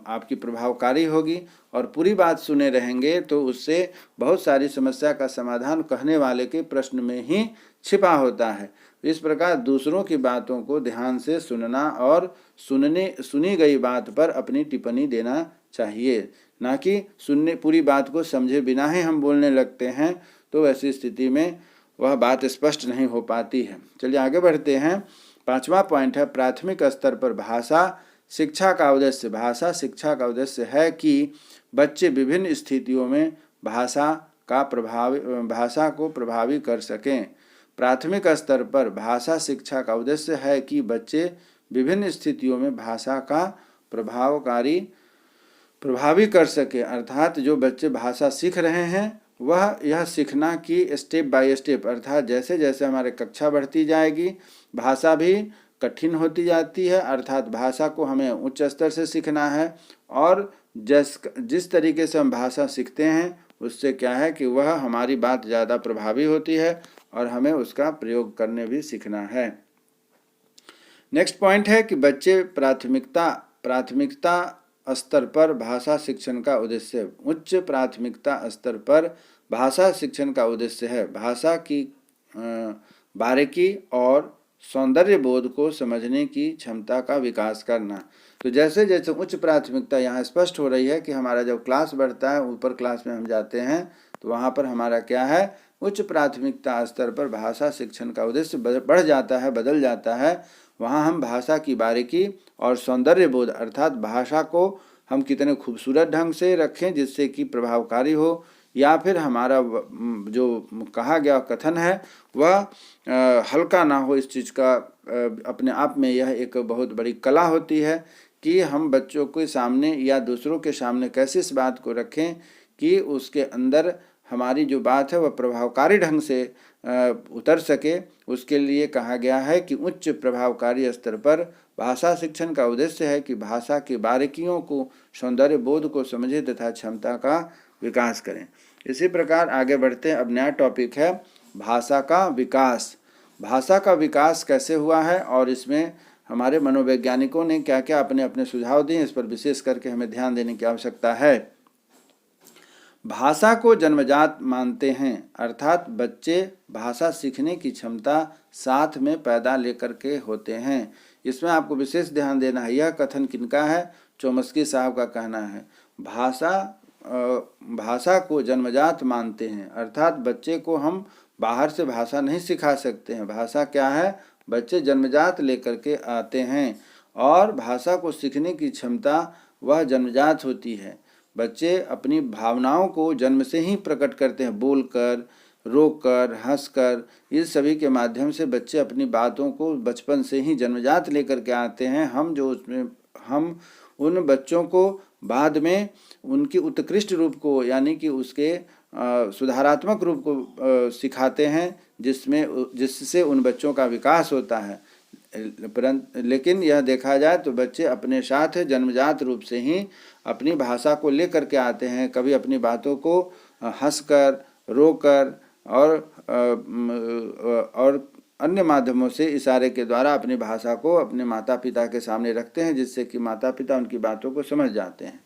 आपकी प्रभावकारी होगी और पूरी बात सुने रहेंगे तो उससे बहुत सारी समस्या का समाधान कहने वाले के प्रश्न में ही छिपा होता है। इस प्रकार दूसरों की बातों को ध्यान से सुनना और सुनी गई बात पर अपनी टिप्पणी देना चाहिए, ना कि पूरी बात को समझे बिना ही हम बोलने लगते हैं तो ऐसी स्थिति में वह बात स्पष्ट नहीं हो पाती है। चलिए आगे बढ़ते हैं। 5वां पॉइंट है प्राथमिक स्तर पर भाषा शिक्षा का उद्देश्य। भाषा शिक्षा का उद्देश्य है कि बच्चे विभिन्न स्थितियों में भाषा को प्रभावी कर सकें। प्राथमिक स्तर पर भाषा शिक्षा का उद्देश्य है कि बच्चे विभिन्न स्थितियों में भाषा का प्रभावकारी प्रभावी कर सके। अर्थात जो बच्चे भाषा सीख रहे हैं वह यह सीखना कि स्टेप बाय स्टेप, अर्थात जैसे जैसे हमारे कक्षा बढ़ती जाएगी भाषा भी कठिन होती जाती है, अर्थात भाषा को हमें उच्च स्तर से सीखना है। और जिस तरीके से हम भाषा सीखते हैं उससे क्या है कि वह हमारी बात ज़्यादा प्रभावी होती है और हमें उसका प्रयोग करने भी सीखना है। नेक्स्ट पॉइंट है कि बच्चे प्राथमिकता स्तर पर भाषा शिक्षण का उद्देश्य, उच्च प्राथमिकता स्तर पर भाषा शिक्षण का उद्देश्य है भाषा की बारीकी और सौंदर्य बोध को समझने की क्षमता का विकास करना। तो जैसे जैसे उच्च प्राथमिकता यहाँ स्पष्ट हो रही है कि हमारा जब क्लास बढ़ता है, ऊपर क्लास में हम जाते हैं, तो वहाँ पर हमारा क्या है, उच्च प्राथमिकता स्तर पर भाषा शिक्षण का उद्देश्य बढ़ जाता है, बदल जाता है। वहाँ हम भाषा की बारीकी और सौंदर्य बोध, अर्थात भाषा को हम कितने खूबसूरत ढंग से रखें जिससे कि प्रभावकारी हो, या फिर हमारा जो कहा गया कथन है वह हल्का ना हो। इस चीज़ का अपने आप में यह एक बहुत बड़ी कला होती है कि हम बच्चों के सामने या दूसरों के सामने कैसे इस बात को रखें कि उसके अंदर हमारी जो बात है वह प्रभावकारी ढंग से उतर सके। उसके लिए कहा गया है कि उच्च प्रभावकारी स्तर पर भाषा शिक्षण का उद्देश्य है कि भाषा की बारीकियों को, सौंदर्य बोध को समझे तथा क्षमता का विकास करें। इसी प्रकार आगे बढ़ते हैं। अब नया टॉपिक है भाषा का विकास। भाषा का विकास कैसे हुआ है और इसमें हमारे मनोवैज्ञानिकों ने क्या क्या अपने अपने सुझाव दिए, इस पर विशेष करके हमें ध्यान देने की आवश्यकता है। भाषा को जन्मजात मानते हैं, अर्थात बच्चे भाषा सीखने की क्षमता साथ में पैदा लेकर के होते हैं। इसमें आपको विशेष ध्यान देना है। यह कथन किनका है? चोम्स्की साहब का कहना है। भाषा को जन्मजात मानते हैं, अर्थात बच्चे को हम बाहर से भाषा नहीं सिखा सकते हैं। भाषा क्या है? बच्चे जन्मजात लेकर के आते हैं और भाषा को सीखने की क्षमता वह जन्मजात होती है। बच्चे अपनी भावनाओं को जन्म से ही प्रकट करते हैं, बोलकर, रोकर, हंसकर। इस सभी के माध्यम से बच्चे अपनी बातों को बचपन से ही जन्मजात लेकर के आते हैं। हम उन बच्चों को बाद में उनकी उत्कृष्ट रूप को, यानी कि उसके सुधारात्मक रूप को सिखाते हैं, जिससे उन बच्चों का विकास होता है। लेकिन यह देखा जाए तो बच्चे अपने साथ जन्मजात रूप से ही अपनी भाषा को लेकर के आते हैं। कभी अपनी बातों को हंसकर, रोकर और अन्य माध्यमों से इशारे के द्वारा अपनी भाषा को अपने माता पिता के सामने रखते हैं, जिससे कि माता पिता उनकी बातों को समझ जाते हैं।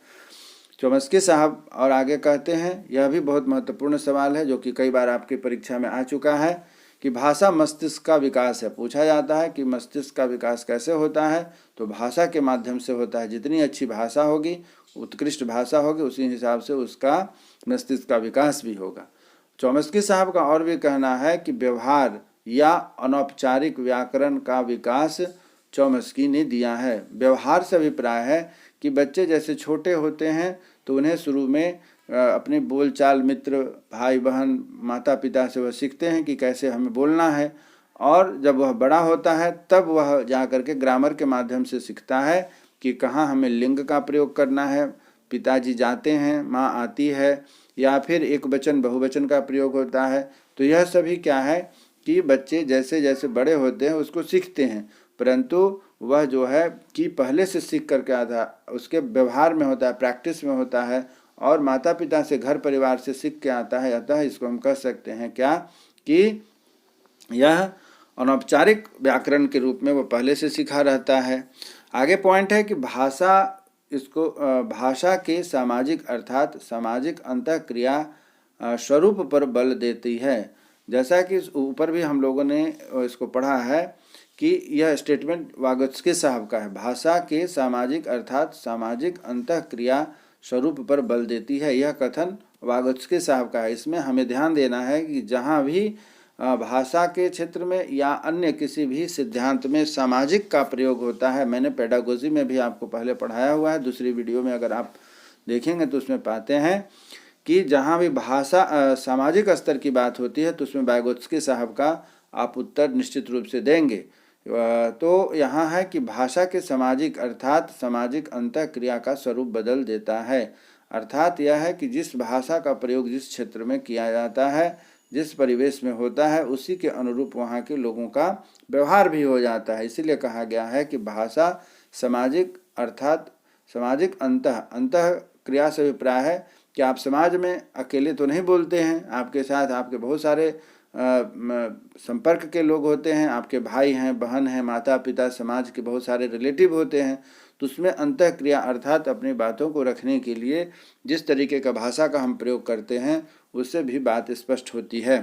चोम्स्की साहब और आगे कहते हैं, यह भी बहुत महत्वपूर्ण सवाल है जो कि कई बार आपकी परीक्षा में आ चुका है कि भाषा मस्तिष्क का विकास है। पूछा जाता है कि मस्तिष्क का विकास कैसे होता है, तो भाषा के माध्यम से होता है। जितनी अच्छी भाषा होगी, उत्कृष्ट भाषा होगी, उसी हिसाब से उसका मस्तिष्क का विकास भी होगा। चोम्स्की साहब का और भी कहना है कि व्यवहार या अनौपचारिक व्याकरण का विकास चोम्स्की ने दिया है। व्यवहार से अभिप्राय है कि बच्चे जैसे छोटे होते हैं तो उन्हें शुरू में अपने बोलचाल, मित्र, भाई बहन, माता पिता से वह सीखते हैं कि कैसे हमें बोलना है, और जब वह बड़ा होता है तब वह जा कर के ग्रामर के माध्यम से सीखता है कि कहाँ हमें लिंग का प्रयोग करना है। पिताजी जाते हैं, माँ आती है, या फिर एक वचन बहुवचन का प्रयोग होता है। तो यह सभी क्या है कि बच्चे जैसे जैसे बड़े होते हैं उसको सीखते हैं, परंतु वह जो है कि पहले से सीख करके आता है, उसके व्यवहार में होता है, प्रैक्टिस में होता है, और माता पिता से, घर परिवार से सीख के आता है। अतः इसको हम कह सकते हैं क्या कि यह अनौपचारिक व्याकरण के रूप में वो पहले से सीखा रहता है। आगे पॉइंट है कि भाषा के सामाजिक, अर्थात सामाजिक अंतःक्रिया स्वरूप पर बल देती है। जैसा कि ऊपर भी हम लोगों ने इसको पढ़ा है कि यह स्टेटमेंट वागोत्स्की साहब का है। भाषा के सामाजिक, अर्थात सामाजिक अंतःक्रिया स्वरूप पर बल देती है, यह कथन वागोत्स्की साहब का है। इसमें हमें ध्यान देना है कि जहाँ भी भाषा के क्षेत्र में या अन्य किसी भी सिद्धांत में सामाजिक का प्रयोग होता है, मैंने पेडागोजी में भी आपको पहले पढ़ाया हुआ है, दूसरी वीडियो में अगर आप देखेंगे तो उसमें पाते हैं कि जहाँ भी भाषा सामाजिक स्तर की बात होती है तो उसमें वागोत्स्की साहब का आप उत्तर निश्चित रूप से देंगे। तो यहाँ है कि भाषा के सामाजिक अर्थात सामाजिक अंतःक्रिया का स्वरूप बदल देता है। अर्थात यह है कि जिस भाषा का प्रयोग जिस क्षेत्र में किया जाता है, जिस परिवेश में होता है, उसी के अनुरूप वहाँ के लोगों का व्यवहार भी हो जाता है। इसीलिए कहा गया है कि भाषा सामाजिक अर्थात सामाजिक अंतः क्रिया से अभिप्राय है कि आप समाज में अकेले तो नहीं बोलते हैं, आपके साथ आपके बहुत सारे संपर्क के लोग होते हैं, आपके भाई हैं, बहन हैं, माता पिता, समाज के बहुत सारे रिलेटिव होते हैं। तो उसमें अंतः क्रिया अर्थात अपनी बातों को रखने के लिए जिस तरीके का भाषा का हम प्रयोग करते हैं उससे भी बात स्पष्ट होती है।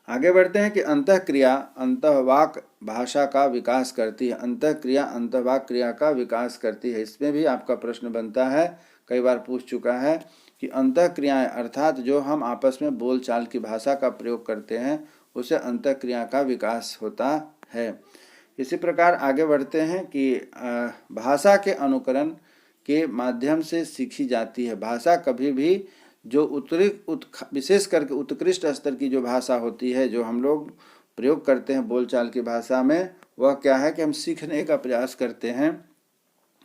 आगे बढ़ते हैं कि अंतः क्रिया अंतःवाक भाषा का विकास करती है। अंतः क्रिया अंतःवाक क्रिया का विकास करती है। इसमें भी आपका प्रश्न बनता है, कई बार पूछ चुका है कि अंतः क्रियाएं अर्थात जो हम आपस में बोलचाल की भाषा का प्रयोग करते हैं उसे अंतः क्रिया का विकास होता है। इसी प्रकार आगे बढ़ते हैं कि भाषा के अनुकरण के माध्यम से सीखी जाती है। भाषा कभी भी जो विशेष करके उत्कृष्ट स्तर की जो भाषा होती है, जो हम लोग प्रयोग करते हैं बोलचाल की भाषा में, वह क्या है कि हम सीखने का प्रयास करते हैं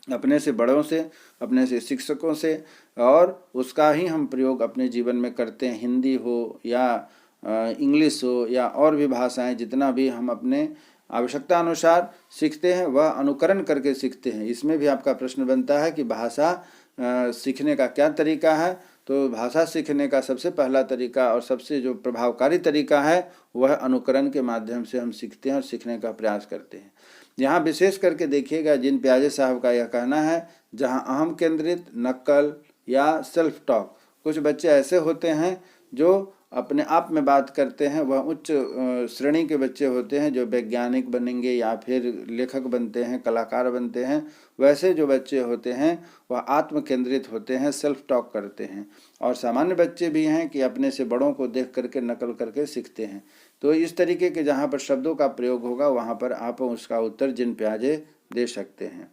अपने से बड़ों से, अपने से शिक्षकों से, और उसका ही हम प्रयोग अपने जीवन में करते हैं। हिंदी हो या इंग्लिश हो या और भी भाषाएं, जितना भी हम अपने आवश्यकता अनुसार सीखते हैं वह अनुकरण करके सीखते हैं। इसमें भी आपका प्रश्न बनता है कि भाषा सीखने का क्या तरीका है। तो भाषा सीखने का सबसे पहला तरीका और सबसे जो प्रभावकारी तरीका है वह अनुकरण के माध्यम से हम सीखते हैं और सीखने का प्रयास करते हैं। यहाँ विशेष करके देखिएगा, जिन प्याजे साहब का यह कहना है, जहाँ अहम केंद्रित, नक्कल या सेल्फ टॉक, कुछ बच्चे ऐसे होते हैं जो अपने आप में बात करते हैं, वह उच्च श्रेणी के बच्चे होते हैं जो वैज्ञानिक बनेंगे या फिर लेखक बनते हैं, कलाकार बनते हैं। वैसे जो बच्चे होते हैं वह आत्म केंद्रित होते हैं, सेल्फ टॉक करते हैं। और सामान्य बच्चे भी हैं कि अपने से बड़ों को देख करके नकल करके सीखते हैं। तो इस तरीके के जहाँ पर शब्दों का प्रयोग होगा वहाँ पर आप उसका उत्तर जिन प्याजे दे सकते हैं।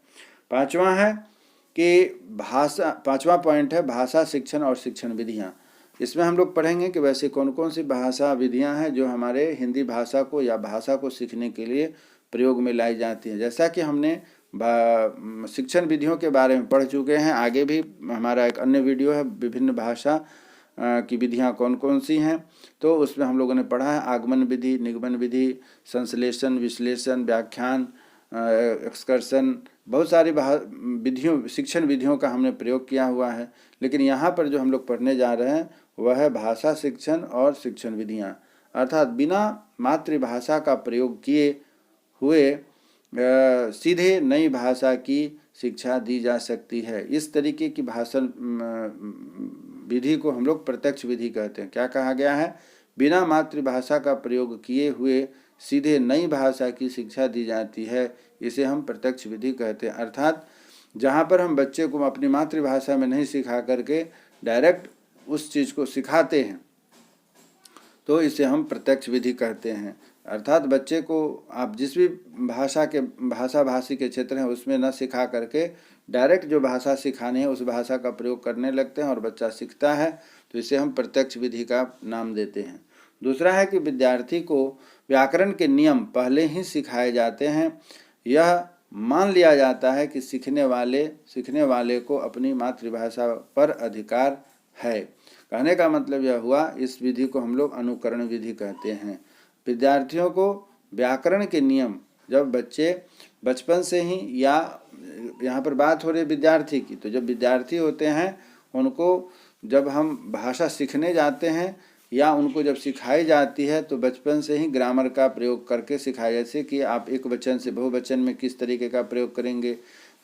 पांचवा है कि पांचवा पॉइंट है भाषा शिक्षण और शिक्षण विधियाँ। इसमें हम लोग पढ़ेंगे कि वैसे कौन कौन सी भाषा विधियां हैं जो हमारे हिंदी भाषा को या भाषा को सीखने के लिए प्रयोग में लाई जाती हैं। जैसा कि हमने शिक्षण विधियों के बारे में पढ़ चुके हैं, आगे भी हमारा एक अन्य वीडियो है विभिन्न भाषा की विधियां कौन कौन सी हैं। तो उसमें हम लोगों ने पढ़ा है आगमन विधि, निगमन विधि, संश्लेषण, विश्लेषण, व्याख्यान, एक्सकर्षण, बहुत सारी विधियों शिक्षण विधियों का हमने प्रयोग किया हुआ है। लेकिन यहाँ पर जो हम लोग पढ़ने जा रहे हैं वह है भाषा शिक्षण और शिक्षण विधियाँ। अर्थात बिना मातृभाषा का प्रयोग किए हुए सीधे नई भाषा की शिक्षा दी जा सकती है। इस तरीके की भाषण विधि को हम लोग प्रत्यक्ष विधि कहते हैं। क्या कहा गया है? बिना मातृभाषा का प्रयोग किए हुए सीधे नई भाषा की शिक्षा दी जाती है, इसे हम प्रत्यक्ष विधि कहते हैं। अर्थात जहाँ पर हम बच्चे को अपनी मातृभाषा में नहीं सिखा करके डायरेक्ट उस चीज़ को सिखाते हैं तो इसे हम प्रत्यक्ष विधि कहते हैं। अर्थात बच्चे को आप जिस भी भाषी के क्षेत्र हैं उसमें न सिखा करके डायरेक्ट जो भाषा सिखानी है उस भाषा का प्रयोग करने लगते हैं और बच्चा सीखता है, तो इसे हम प्रत्यक्ष विधि का नाम देते हैं। दूसरा है कि विद्यार्थी को व्याकरण के नियम पहले ही सिखाए जाते हैं। यह मान लिया जाता है कि सीखने वाले को अपनी मातृभाषा पर अधिकार है। कहने का मतलब यह हुआ, इस विधि को हम लोग अनुकरण विधि कहते हैं। विद्यार्थियों को व्याकरण के नियम जब बच्चे बचपन से ही, या यहाँ पर बात हो रही है विद्यार्थी की, तो जब विद्यार्थी होते हैं उनको जब हम भाषा सीखने जाते हैं या उनको जब सिखाई जाती है तो बचपन से ही ग्रामर का प्रयोग करके सिखाया। जैसे कि आप एक वचन से बहुवचन में किस तरीके का प्रयोग करेंगे,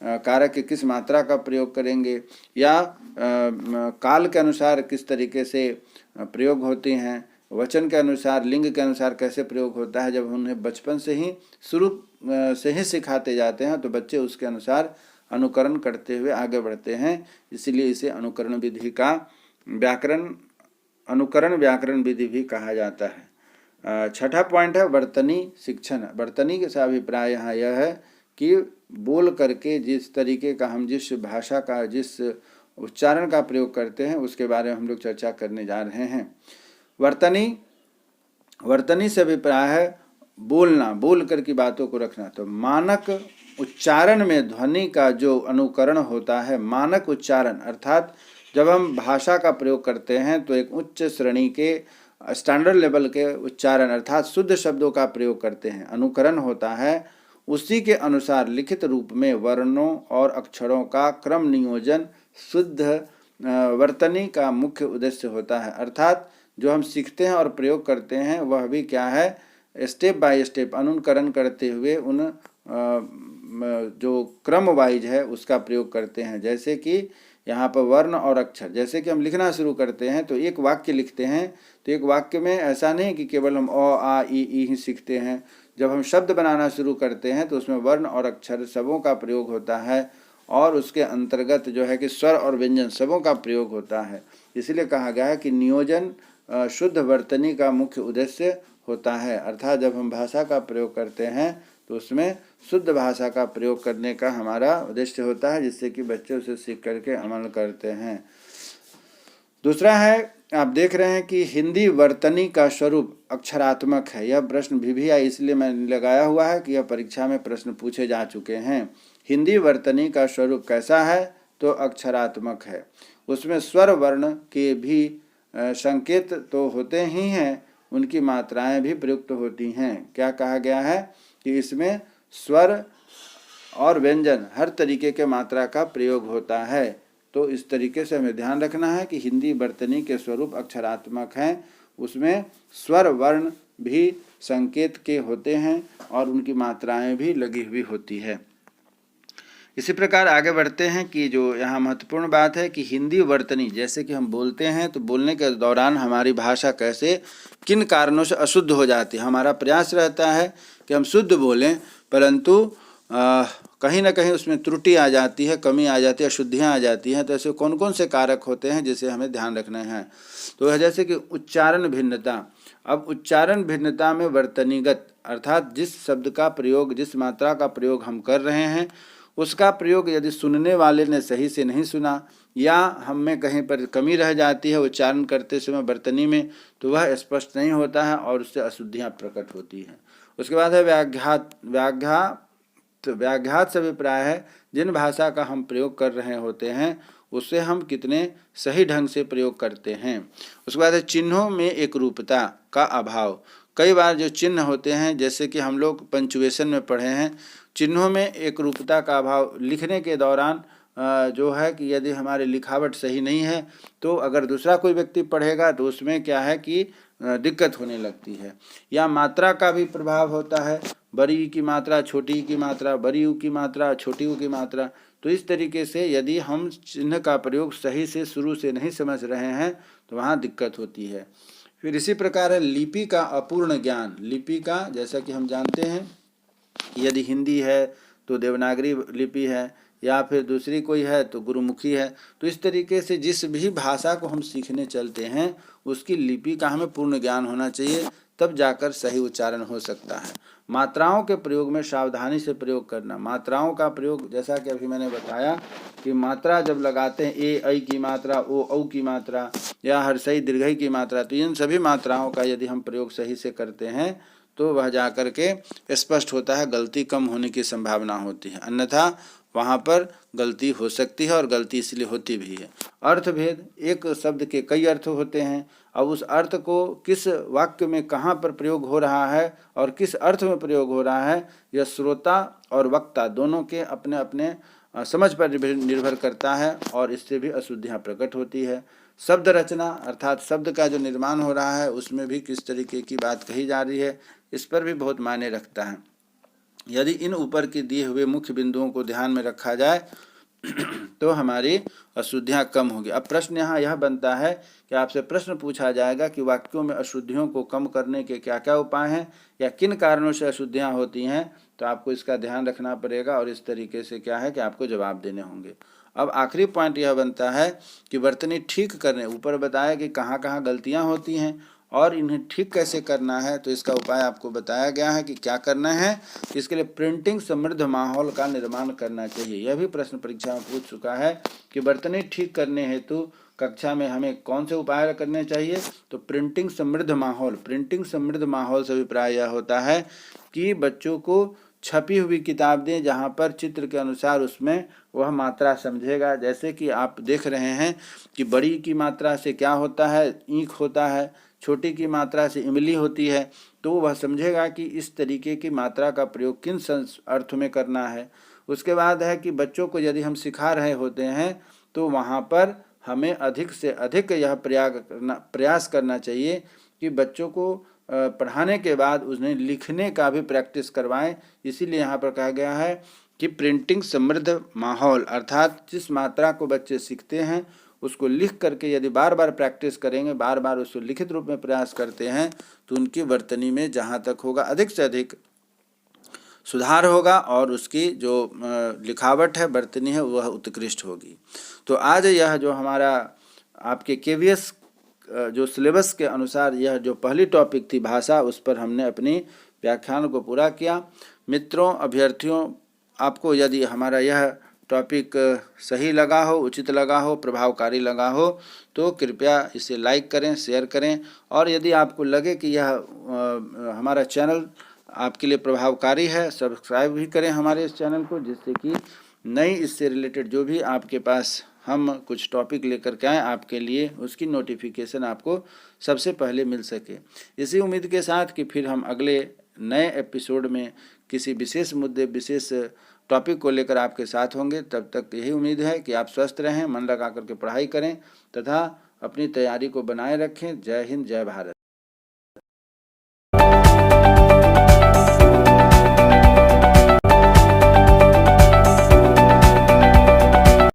कारक की किस मात्रा का प्रयोग करेंगे, या काल के अनुसार किस तरीके से प्रयोग होते हैं, वचन के अनुसार, लिंग के अनुसार कैसे प्रयोग होता है। जब उन्हें बचपन से ही शुरू से ही सिखाते जाते हैं तो बच्चे उसके अनुसार अनुकरण करते हुए आगे बढ़ते हैं। इसीलिए इसे अनुकरण विधि का अनुकरण व्याकरण विधि भी कहा जाता है। छठा पॉइंट है वर्तनी शिक्षण। वर्तनी के अभिप्राय यहाँ यह है कि बोल करके जिस तरीके का हम जिस भाषा का जिस उच्चारण का प्रयोग करते हैं उसके बारे में हम लोग चर्चा करने जा रहे हैं। वर्तनी से अभिप्राय है बोलना, बोल कर की बातों को रखना। तो मानक उच्चारण में ध्वनि का जो अनुकरण होता है, मानक उच्चारण अर्थात जब हम भाषा का प्रयोग करते हैं तो एक उच्च श्रेणी के स्टैंडर्ड लेवल के उच्चारण अर्थात शुद्ध शब्दों का प्रयोग करते हैं। अनुकरण होता है उसी के अनुसार लिखित रूप में वर्णों और अक्षरों का क्रम नियोजन शुद्ध वर्तनी का मुख्य उद्देश्य होता है। अर्थात जो हम सीखते हैं और प्रयोग करते हैं वह भी क्या है, स्टेप बाय स्टेप अनुकरण करते हुए उन जो क्रम वाइज है उसका प्रयोग करते हैं। जैसे कि यहाँ पर वर्ण और अक्षर, जैसे कि हम लिखना शुरू करते हैं तो एक वाक्य लिखते हैं तो एक वाक्य में ऐसा नहीं कि केवल हम अ आ ई ही सीखते हैं। जब हम शब्द बनाना शुरू करते हैं तो उसमें वर्ण और अक्षर सबों का प्रयोग होता है और उसके अंतर्गत जो है कि स्वर और व्यंजन सबों का प्रयोग होता है। इसलिए कहा गया है कि नियोजन शुद्ध वर्तनी का मुख्य उद्देश्य होता है। अर्थात जब हम भाषा का प्रयोग करते हैं तो उसमें शुद्ध भाषा का प्रयोग करने का हमारा उद्देश्य होता है, जिससे कि बच्चे उसे सीख करके अमल करते हैं। दूसरा है, आप देख रहे हैं कि हिंदी वर्तनी का स्वरूप अक्षरात्मक है। यह प्रश्न भी आई, इसलिए मैंने लगाया हुआ है कि यह परीक्षा में प्रश्न पूछे जा चुके हैं। हिंदी वर्तनी का स्वरूप कैसा है, तो अक्षरात्मक है। उसमें स्वर वर्ण के भी संकेत तो होते ही हैं, उनकी मात्राएं भी प्रयुक्त होती हैं। क्या कहा गया है कि इसमें स्वर और व्यंजन हर तरीके के मात्रा का प्रयोग होता है। तो इस तरीके से हमें ध्यान रखना है कि हिंदी वर्तनी के स्वरूप अक्षरात्मक हैं, उसमें स्वर वर्ण भी संकेत के होते हैं और उनकी मात्राएं भी लगी हुई होती है। इसी प्रकार आगे बढ़ते हैं कि जो यहाँ महत्वपूर्ण बात है कि हिंदी वर्तनी, जैसे कि हम बोलते हैं तो बोलने के दौरान हमारी भाषा कैसे किन कारणों से अशुद्ध हो जाती है। हमारा प्रयास रहता है कि हम शुद्ध बोलें, परंतु कहीं ना कहीं उसमें त्रुटि आ जाती है, कमी आ जाती है, अशुद्धियाँ आ जाती हैं। तो ऐसे कौन कौन से कारक होते हैं जिसे हमें ध्यान रखना है। तो जैसे कि उच्चारण भिन्नता। अब उच्चारण भिन्नता में वर्तनीगत अर्थात जिस शब्द का प्रयोग, जिस मात्रा का प्रयोग हम कर रहे हैं उसका प्रयोग यदि सुनने वाले ने सही से नहीं सुना या हम में कहीं पर कमी रह जाती है उच्चारण करते समय वर्तनी में, तो वह स्पष्ट नहीं होता है और उससे अशुद्धियाँ प्रकट होती हैं। उसके बाद है व्याघात से अभिप्राय है जिन भाषा का हम प्रयोग कर रहे होते हैं उससे हम कितने सही ढंग से प्रयोग करते हैं। उसके बाद है चिन्हों में एक रूपता का अभाव। कई बार जो चिन्ह होते हैं, जैसे कि हम लोग पंचुएशन में पढ़े हैं, चिन्हों में एक रूपता का अभाव। लिखने के दौरान जो है कि यदि हमारी लिखावट सही नहीं है तो अगर दूसरा कोई व्यक्ति पढ़ेगा तो उसमें क्या है कि दिक्कत होने लगती है। या मात्रा का भी प्रभाव होता है, बड़ी की मात्रा, छोटी की मात्रा, बड़ी ऊ की मात्रा, छोटी ऊ की मात्रा। तो इस तरीके से यदि हम चिन्ह का प्रयोग सही से शुरू से नहीं समझ रहे हैं तो वहाँ दिक्कत होती है। फिर इसी प्रकार है लिपि का अपूर्ण ज्ञान। लिपि का, जैसा कि हम जानते हैं यदि हिंदी है तो देवनागरी लिपि है या फिर दूसरी कोई है तो गुरुमुखी है। तो इस तरीके से जिस भी भाषा को हम सीखने चलते हैं उसकी लिपि का हमें पूर्ण ज्ञान होना चाहिए, तब जाकर सही उच्चारण हो सकता है। मात्राओं के प्रयोग में सावधानी से प्रयोग करना। मात्राओं का प्रयोग, जैसा कि अभी मैंने बताया कि मात्रा जब लगाते हैं ए ऐ की मात्रा, ओ औ की मात्रा या हर्षई दीर्घई की मात्रा, तो इन सभी मात्राओं का यदि हम प्रयोग सही से करते हैं तो वह जा कर के स्पष्ट होता है, गलती कम होने की संभावना होती है। अन्यथा वहाँ पर गलती हो सकती है और गलती इसलिए होती भी है। अर्थभेद, एक शब्द के कई अर्थ होते हैं। अब उस अर्थ को किस वाक्य में कहाँ पर प्रयोग हो रहा है और किस अर्थ में प्रयोग हो रहा है, यह श्रोता और वक्ता दोनों के अपने अपने समझ पर निर्भर करता है और इससे भी अशुद्धियाँ प्रकट होती है। शब्द रचना अर्थात शब्द का जो निर्माण हो रहा है उसमें भी किस तरीके की बात कही जा रही है, इस पर भी बहुत मायने रखता है। यदि इन ऊपर के दिए हुए मुख्य बिंदुओं को ध्यान में रखा जाए तो हमारी अशुद्धियाँ कम होगी। अब प्रश्न यहाँ यह बनता है कि आपसे प्रश्न पूछा जाएगा कि वाक्यों में अशुद्धियों को कम करने के क्या क्या उपाय हैं या किन कारणों से अशुद्धियाँ होती हैं, तो आपको इसका ध्यान रखना पड़ेगा और इस तरीके से क्या है कि आपको जवाब देने होंगे। अब आखिरी पॉइंट यह बनता है कि वर्तनी ठीक करने, ऊपर बताया कि कहाँ कहाँ गलतियाँ होती हैं और इन्हें ठीक कैसे करना है, तो इसका उपाय आपको बताया गया है कि क्या करना है। इसके लिए प्रिंटिंग समृद्ध माहौल का निर्माण करना चाहिए। यह भी प्रश्न परीक्षा में पूछ चुका है कि वर्तनी ठीक करने हेतु कक्षा में हमें कौन से उपाय करने चाहिए, तो प्रिंटिंग समृद्ध माहौल। प्रिंटिंग समृद्ध माहौल से अभिप्राय यह होता है कि बच्चों को छपी हुई किताब दें जहाँ पर चित्र के अनुसार उसमें वह मात्रा समझेगा। जैसे कि आप देख रहे हैं कि बड़ी की मात्रा से क्या होता है, ईंख होता है, छोटी की मात्रा से इमली होती है, तो वह समझेगा कि इस तरीके की मात्रा का प्रयोग किन अर्थ में करना है। उसके बाद है कि बच्चों को यदि हम सिखा रहे होते हैं तो वहाँ पर हमें अधिक से अधिक यह प्रयास करना चाहिए कि बच्चों को पढ़ाने के बाद उन्हें लिखने का भी प्रैक्टिस करवाएं। इसीलिए यहाँ पर कहा गया है कि प्रिंटिंग समृद्ध माहौल, अर्थात जिस मात्रा को बच्चे सीखते हैं उसको लिख करके यदि बार बार प्रैक्टिस करेंगे, बार बार उसको लिखित रूप में प्रयास करते हैं, तो उनकी वर्तनी में जहाँ तक होगा अधिक से अधिक सुधार होगा और उसकी जो लिखावट है, वर्तनी है, वह उत्कृष्ट होगी। तो आज यह जो हमारा आपके KVS जो सिलेबस के अनुसार यह जो पहली टॉपिक थी भाषा, उस पर हमने अपनी व्याख्यान को पूरा किया। मित्रों, अभ्यर्थियों, आपको यदि हमारा यह टॉपिक सही लगा हो, उचित लगा हो, प्रभावकारी लगा हो, तो कृपया इसे लाइक करें, शेयर करें। और यदि आपको लगे कि यह हमारा चैनल आपके लिए प्रभावकारी है, सब्सक्राइब भी करें हमारे इस चैनल को, जिससे कि नई इससे रिलेटेड जो भी आपके पास हम कुछ टॉपिक लेकर के आएँ आपके लिए, उसकी नोटिफिकेशन आपको सबसे पहले मिल सके। इसी उम्मीद के साथ कि फिर हम अगले नए एपिसोड में किसी विशेष मुद्दे, विशेष टॉपिक को लेकर आपके साथ होंगे। तब तक यही उम्मीद है कि आप स्वस्थ रहें, मन लगा करके पढ़ाई करें तथा अपनी तैयारी को बनाए रखें। जय हिंद, जय भारत।